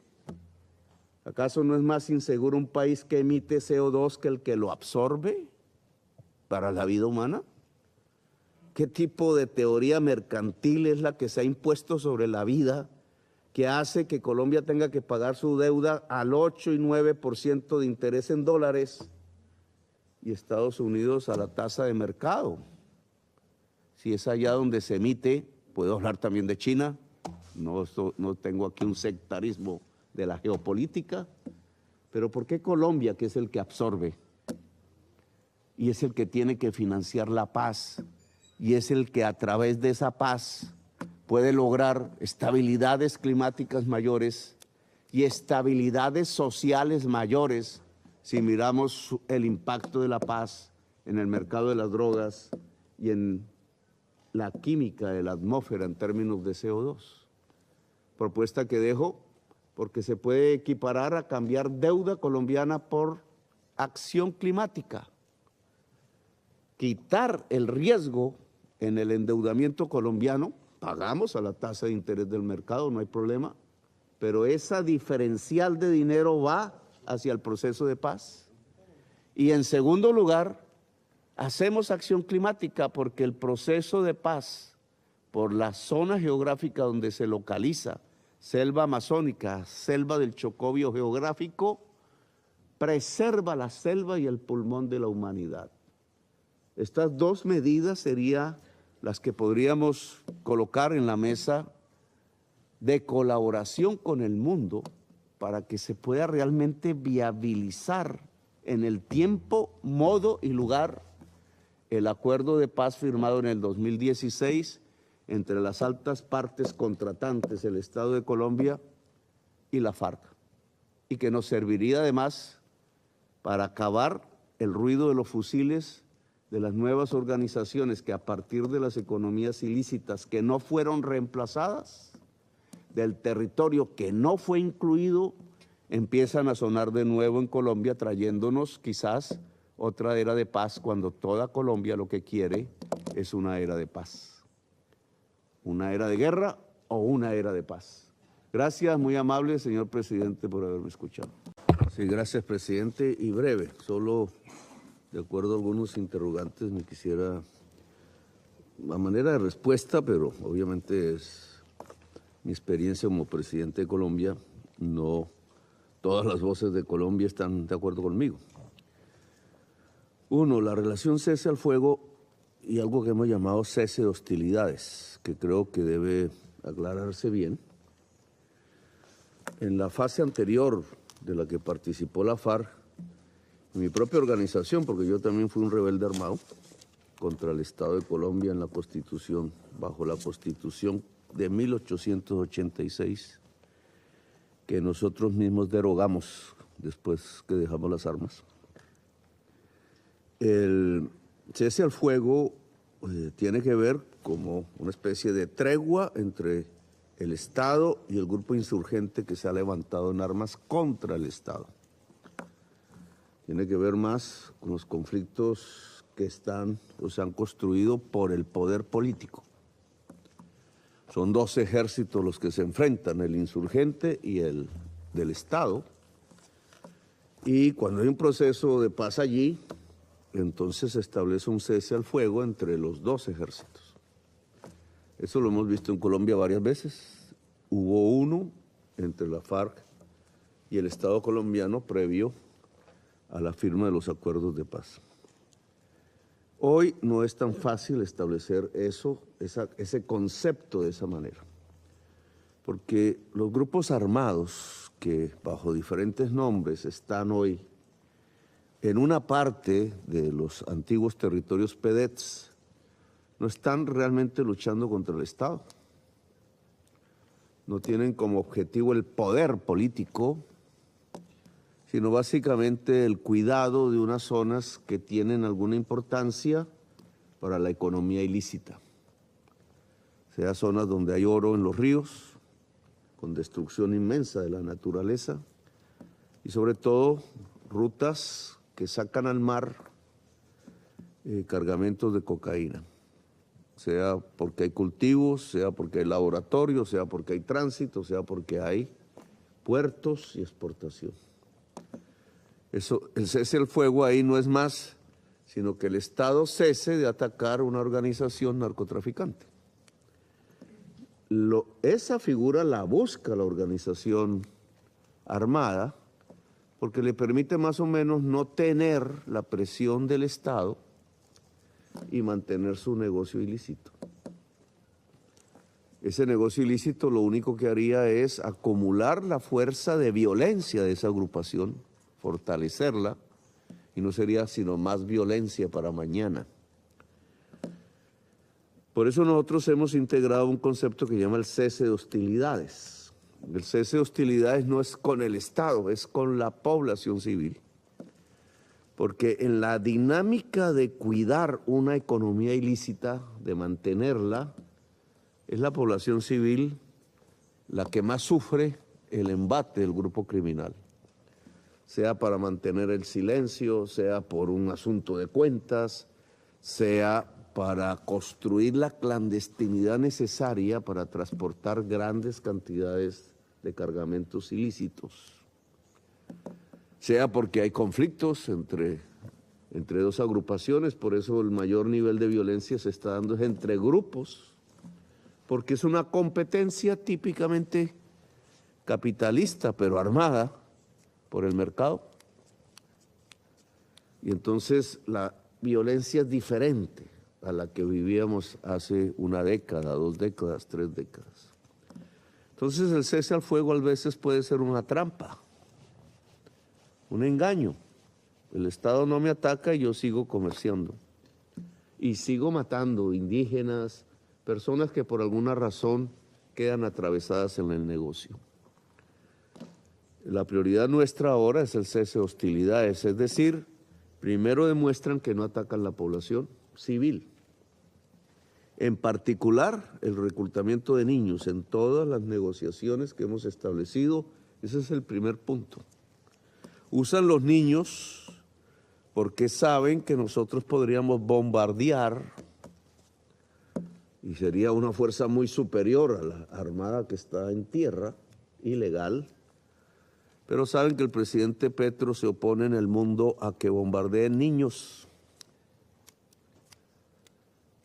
¿Acaso no es más inseguro un país que emite CO2 que el que lo absorbe para la vida humana? ¿Qué tipo de teoría mercantil es la que se ha impuesto sobre la vida que hace que Colombia tenga que pagar su deuda al 8 y 9% de interés en dólares y Estados Unidos a la tasa de mercado? Si es allá donde se emite, puedo hablar también de China, no tengo aquí un sectarismo de la geopolítica, pero ¿por qué Colombia, que es el que absorbe y es el que tiene que financiar la paz y es el que a través de esa paz puede lograr estabilidades climáticas mayores y estabilidades sociales mayores si miramos el impacto de la paz en el mercado de las drogas y en la química de la atmósfera en términos de CO2? Propuesta que dejo porque se puede equiparar a cambiar deuda colombiana por acción climática. Quitar el riesgo en el endeudamiento colombiano, pagamos a la tasa de interés del mercado, no hay problema, pero esa diferencial de dinero va hacia el proceso de paz. Y en segundo lugar, hacemos acción climática porque el proceso de paz, por la zona geográfica donde se localiza, selva amazónica, selva del Chocó geográfico, preserva la selva y el pulmón de la humanidad. Estas dos medidas serían las que podríamos colocar en la mesa de colaboración con el mundo para que se pueda realmente viabilizar en el tiempo, modo y lugar el acuerdo de paz firmado en el 2016 entre las altas partes contratantes, el Estado de Colombia y la FARC, y que nos serviría además para acabar el ruido de los fusiles de las nuevas organizaciones que a partir de las economías ilícitas que no fueron reemplazadas, del territorio que no fue incluido, empiezan a sonar de nuevo en Colombia, trayéndonos quizás otra era de paz, cuando toda Colombia lo que quiere es una era de paz. Una era de guerra o una era de paz. Gracias, muy amable, señor presidente, por haberme escuchado. Sí, gracias, presidente. Y breve, solo de acuerdo a algunos interrogantes me quisiera, a manera de respuesta, pero obviamente es mi experiencia como presidente de Colombia, no todas las voces de Colombia están de acuerdo conmigo. Uno, la relación cese al fuego y algo que hemos llamado cese de hostilidades, que creo que debe aclararse bien. En la fase anterior de la que participó la FARC, mi propia organización, porque yo también fui un rebelde armado contra el Estado de Colombia en la Constitución, bajo la Constitución de 1886, que nosotros mismos derogamos después que dejamos las armas. El cese al fuego tiene que ver como una especie de tregua entre el Estado y el grupo insurgente que se ha levantado en armas contra el Estado. Tiene que ver más con los conflictos que están o se han construido por el poder político. Son dos ejércitos los que se enfrentan, el insurgente y el del Estado. Y cuando hay un proceso de paz allí, entonces se establece un cese al fuego entre los dos ejércitos. Eso lo hemos visto en Colombia varias veces. Hubo uno entre la FARC y el Estado colombiano previo a la firma de los acuerdos de paz. Hoy no es tan fácil establecer ese concepto de esa manera. porque los grupos armados que bajo diferentes nombres están hoy en una parte de los antiguos territorios PEDETs no están realmente luchando contra el Estado. No tienen como objetivo el poder político, sino básicamente el cuidado de unas zonas que tienen alguna importancia para la economía ilícita. Sea zonas donde hay oro en los ríos, con destrucción inmensa de la naturaleza, y sobre todo rutas que sacan al mar cargamentos de cocaína, sea porque hay cultivos, sea porque hay laboratorios, sea porque hay tránsito, sea porque hay puertos y exportación. Eso, el cese al fuego ahí no es más, sino que el Estado cese de atacar una organización narcotraficante. Esa figura la busca la organización armada porque le permite más o menos no tener la presión del Estado y mantener su negocio ilícito. Ese negocio ilícito lo único que haría es acumular la fuerza de violencia de esa agrupación, fortalecerla, y no sería sino más violencia para mañana. Por eso nosotros hemos integrado un concepto que llama el cese de hostilidades. El cese de hostilidades no es con el Estado, es con la población civil. Porque en la dinámica de cuidar una economía ilícita, de mantenerla, es la población civil la que más sufre el embate del grupo criminal. Sea para mantener el silencio, sea por un asunto de cuentas, sea para construir la clandestinidad necesaria para transportar grandes cantidades de cargamentos ilícitos. Sea porque hay conflictos entre dos agrupaciones, por eso el mayor nivel de violencia se está dando entre grupos, porque es una competencia típicamente capitalista, pero armada por el mercado. Y entonces la violencia es diferente a la que vivíamos hace una década, 2 décadas, 3 décadas. Entonces el cese al fuego a veces puede ser una trampa, un engaño. El Estado no me ataca y yo sigo comerciando. Y sigo matando indígenas, personas que por alguna razón quedan atravesadas en el negocio. La prioridad nuestra ahora es el cese de hostilidades, es decir, primero demuestran que no atacan la población civil. En particular, el reclutamiento de niños en todas las negociaciones que hemos establecido, ese es el primer punto. Usan los niños porque saben que nosotros podríamos bombardear y sería una fuerza muy superior a la armada que está en tierra, ilegal, pero saben que el presidente Petro se opone en el mundo a que bombardeen niños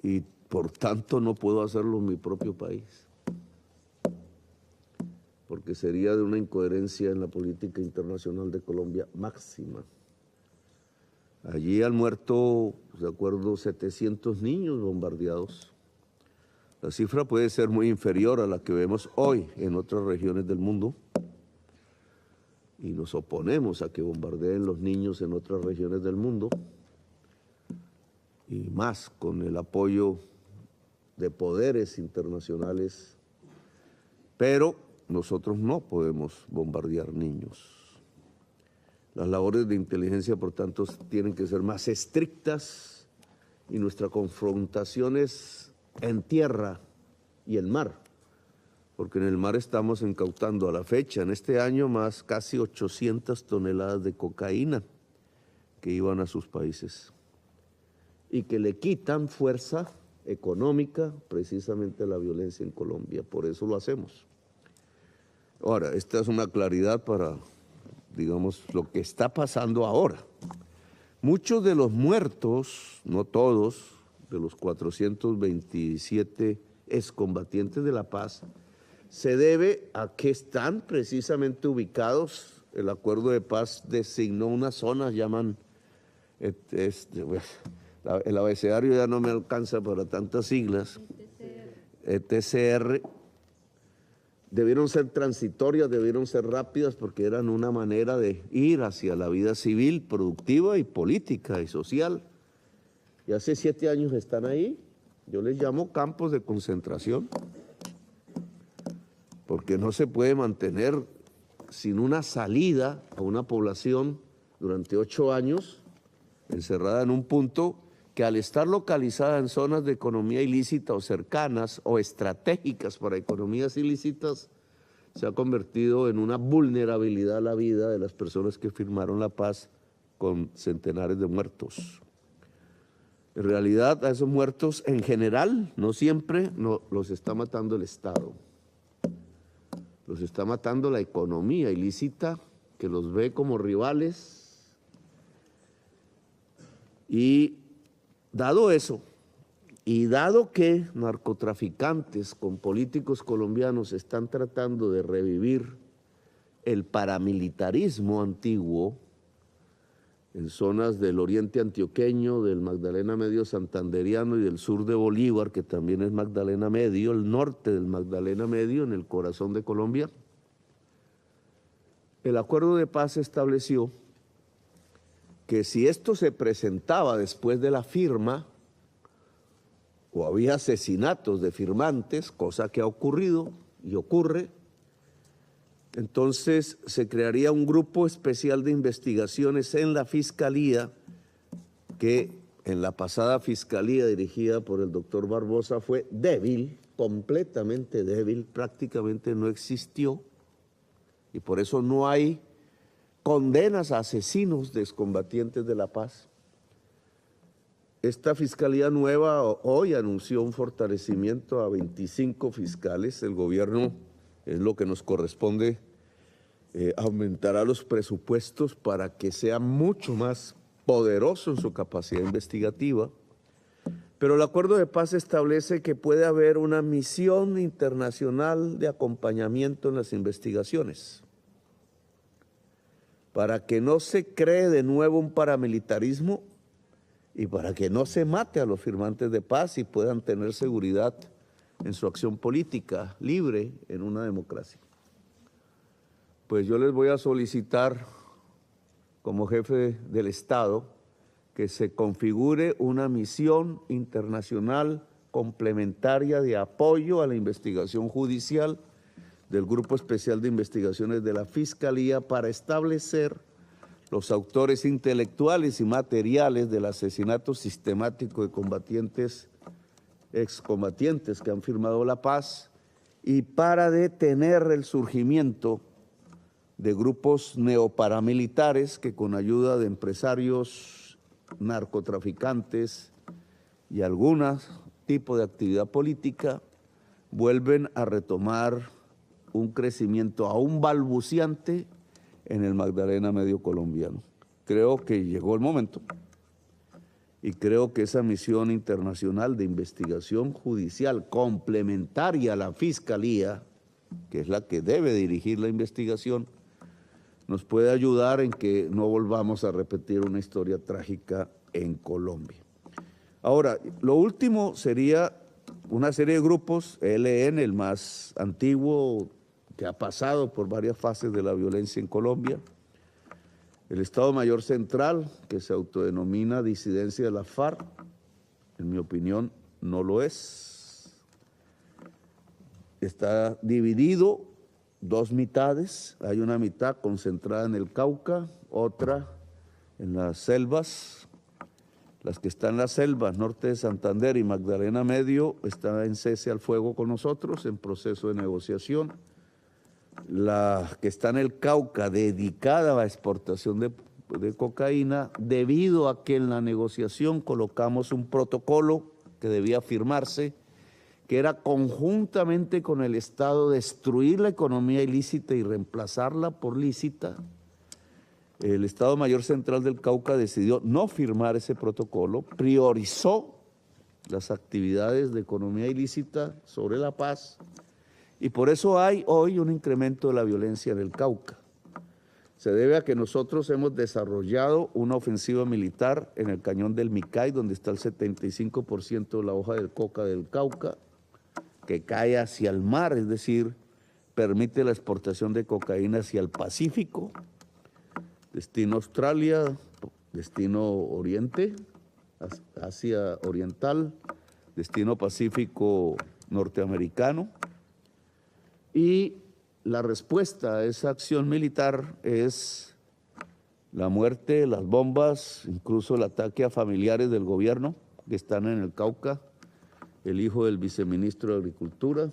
y por tanto no puedo hacerlo en mi propio país, porque sería de una incoherencia en la política internacional de Colombia máxima. Allí han muerto, de acuerdo, 700 niños bombardeados. La cifra puede ser muy inferior a la que vemos hoy en otras regiones del mundo y nos oponemos a que bombardeen los niños en otras regiones del mundo y más con el apoyo de poderes internacionales, pero nosotros no podemos bombardear niños. Las labores de inteligencia, por tanto, tienen que ser más estrictas y nuestra confrontación es en tierra y en mar, porque en el mar estamos incautando a la fecha, en este año, más casi 800 toneladas de cocaína que iban a sus países y que le quitan fuerza económica precisamente a la violencia en Colombia, por eso lo hacemos. Ahora, esta es una claridad para, digamos, lo que está pasando ahora. Muchos de los muertos, no todos, de los 427 excombatientes de la paz, se debe a que están precisamente ubicados. El acuerdo de paz designó unas zonas, llaman, el abecedario ya no me alcanza para tantas siglas, ETCR, debieron ser transitorias, debieron ser rápidas porque eran una manera de ir hacia la vida civil, productiva y política y social. Y hace 7 años están ahí, yo les llamo campos de concentración, porque no se puede mantener sin una salida a una población durante 8 años encerrada en un punto que al estar localizada en zonas de economía ilícita o cercanas o estratégicas para economías ilícitas, se ha convertido en una vulnerabilidad a la vida de las personas que firmaron la paz con centenares de muertos. En realidad, a esos muertos en general, no siempre, no, los está matando el Estado. Los está matando la economía ilícita, que los ve como rivales. Y dado eso, y dado que narcotraficantes con políticos colombianos están tratando de revivir el paramilitarismo antiguo en zonas del oriente antioqueño, del Magdalena Medio santanderiano y del sur de Bolívar, que también es Magdalena Medio, el norte del Magdalena Medio, en el corazón de Colombia, el acuerdo de paz estableció que si esto se presentaba después de la firma, o había asesinatos de firmantes, cosa que ha ocurrido y ocurre, entonces se crearía un grupo especial de investigaciones en la Fiscalía, que en la pasada Fiscalía dirigida por el doctor Barbosa fue débil, completamente débil, prácticamente no existió, y por eso no hay condenas a asesinos de excombatientes de la paz. Esta Fiscalía nueva hoy anunció un fortalecimiento a 25 fiscales. El gobierno, es lo que nos corresponde, aumentará los presupuestos para que sea mucho más poderoso en su capacidad investigativa. Pero el acuerdo de paz establece que puede haber una misión internacional de acompañamiento en las investigaciones, para que no se cree de nuevo un paramilitarismo y para que no se mate a los firmantes de paz y puedan tener seguridad en su acción política libre en una democracia. Pues yo les voy a solicitar, como jefe del Estado, que se configure una misión internacional complementaria de apoyo a la investigación judicial del Grupo Especial de Investigaciones de la Fiscalía para establecer los autores intelectuales y materiales del asesinato sistemático de combatientes, excombatientes que han firmado la paz, y para detener el surgimiento de grupos neoparamilitares que con ayuda de empresarios, narcotraficantes y algún tipo de actividad política vuelven a retomar un crecimiento aún balbuciante en el Magdalena Medio colombiano. Creo que llegó el momento y creo que esa misión internacional de investigación judicial complementaria a la Fiscalía, que es la que debe dirigir la investigación, nos puede ayudar en que no volvamos a repetir una historia trágica en Colombia. Ahora, lo último sería una serie de grupos, ELN, el más antiguo, que ha pasado por varias fases de la violencia en Colombia, el Estado Mayor Central, que se autodenomina disidencia de la FARC, en mi opinión no lo es, está dividido 2 mitades, hay una mitad concentrada en el Cauca, otra en las selvas. Las que están en las selvas, norte de Santander y Magdalena Medio, están en cese al fuego con nosotros, en proceso de negociación. La que está en el Cauca, dedicada a la exportación de cocaína, debido a que en la negociación colocamos un protocolo que debía firmarse, que era conjuntamente con el Estado destruir la economía ilícita y reemplazarla por lícita. El Estado Mayor Central del Cauca decidió no firmar ese protocolo, priorizó las actividades de economía ilícita sobre la paz, y por eso hay hoy un incremento de la violencia en el Cauca. Se debe a que nosotros hemos desarrollado una ofensiva militar en el cañón del Micay, donde está el 75% de la hoja del coca del Cauca, que cae hacia el mar, es decir, permite la exportación de cocaína hacia el Pacífico, destino Australia, destino Oriente, Asia Oriental, destino Pacífico norteamericano. Y la respuesta a esa acción militar es la muerte, las bombas, incluso el ataque a familiares del gobierno que están en el Cauca, el hijo del viceministro de Agricultura,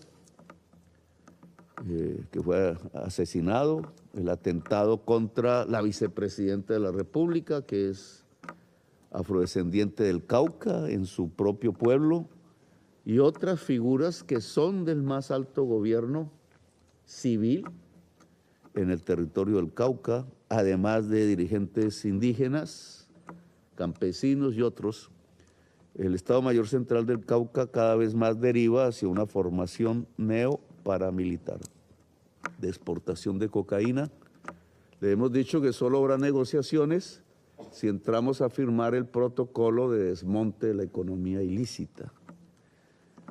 que fue asesinado, el atentado contra la vicepresidenta de la República, que es afrodescendiente del Cauca, en su propio pueblo, y otras figuras que son del más alto gobierno civil en el territorio del Cauca, además de dirigentes indígenas, campesinos y otros. El Estado Mayor Central del Cauca cada vez más deriva hacia una formación neoparamilitar de exportación de cocaína. Le hemos dicho que solo habrá negociaciones si entramos a firmar el protocolo de desmonte de la economía ilícita.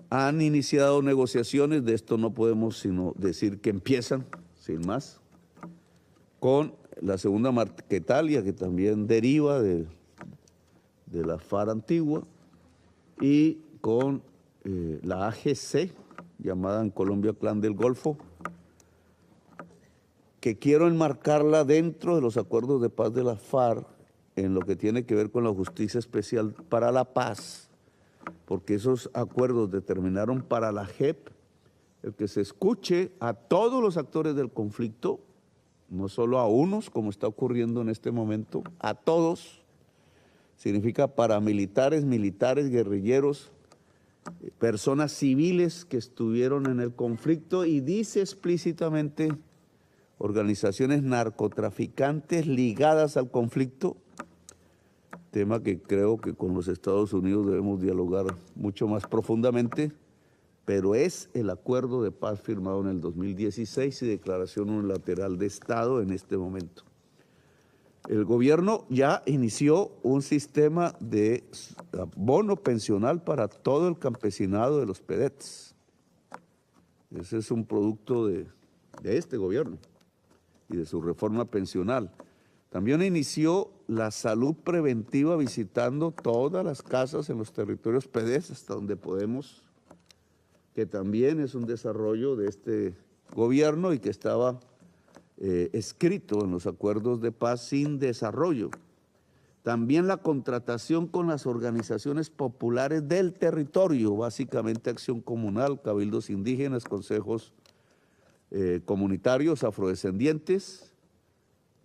Han iniciado negociaciones, de esto no podemos sino decir que empiezan, sin más, con la segunda Marquetalia, que también deriva de la FARC antigua, y con la AGC, llamada en Colombia Clan del Golfo, que quiero enmarcarla dentro de los acuerdos de paz de la FARC en lo que tiene que ver con la Justicia Especial para la Paz, porque esos acuerdos determinaron para la JEP el que se escuche a todos los actores del conflicto, no solo a unos, como está ocurriendo en este momento, a todos. Significa paramilitares, militares, guerrilleros, personas civiles que estuvieron en el conflicto, y dice explícitamente organizaciones narcotraficantes ligadas al conflicto, tema que creo que con los Estados Unidos debemos dialogar mucho más profundamente, pero es el acuerdo de paz firmado en el 2016 y declaración unilateral de Estado en este momento. El gobierno ya inició un sistema de bono pensional para todo el campesinado de los PEDETs. Ese es un producto de este gobierno y de su reforma pensional. También inició la salud preventiva visitando todas las casas en los territorios PEDES hasta donde podemos, que también es un desarrollo de este gobierno y que estaba escrito en los acuerdos de paz sin desarrollo. También la contratación con las organizaciones populares del territorio, básicamente acción comunal, cabildos indígenas, consejos comunitarios afrodescendientes.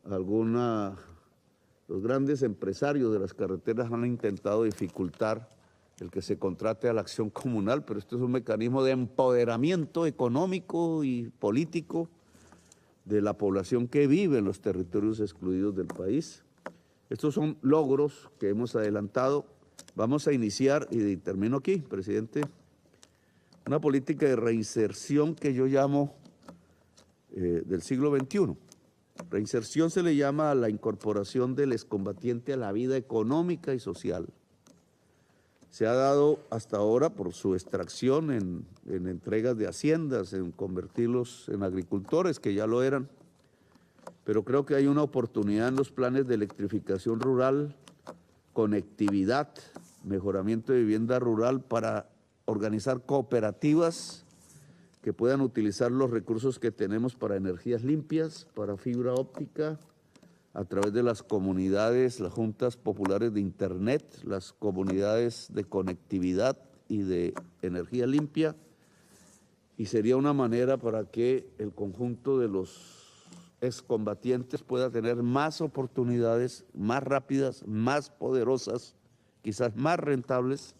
Los grandes empresarios de las carreteras han intentado dificultar el que se contrate a la acción comunal, pero esto es un mecanismo de empoderamiento económico y político de la población que vive en los territorios excluidos del país. Estos son logros que hemos adelantado. Vamos a iniciar, y termino aquí, presidente, una política de reinserción que yo llamo del siglo XXI. Reinserción se le llama a la incorporación del excombatiente a la vida económica y social. Se ha dado hasta ahora por su extracción en entregas de haciendas, en convertirlos en agricultores, que ya lo eran, pero creo que hay una oportunidad en los planes de electrificación rural, conectividad, mejoramiento de vivienda rural para organizar cooperativas que puedan utilizar los recursos que tenemos para energías limpias, para fibra óptica, a través de las comunidades, las juntas populares de internet, las comunidades de conectividad y de energía limpia, y sería una manera para que el conjunto de los excombatientes pueda tener más oportunidades, más rápidas, más poderosas, quizás más rentables,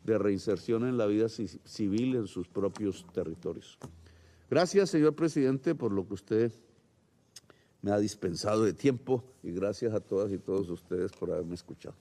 de reinserción en la vida civil en sus propios territorios. Gracias, señor presidente, por lo que usted me ha dispensado de tiempo, y gracias a todas y todos ustedes por haberme escuchado.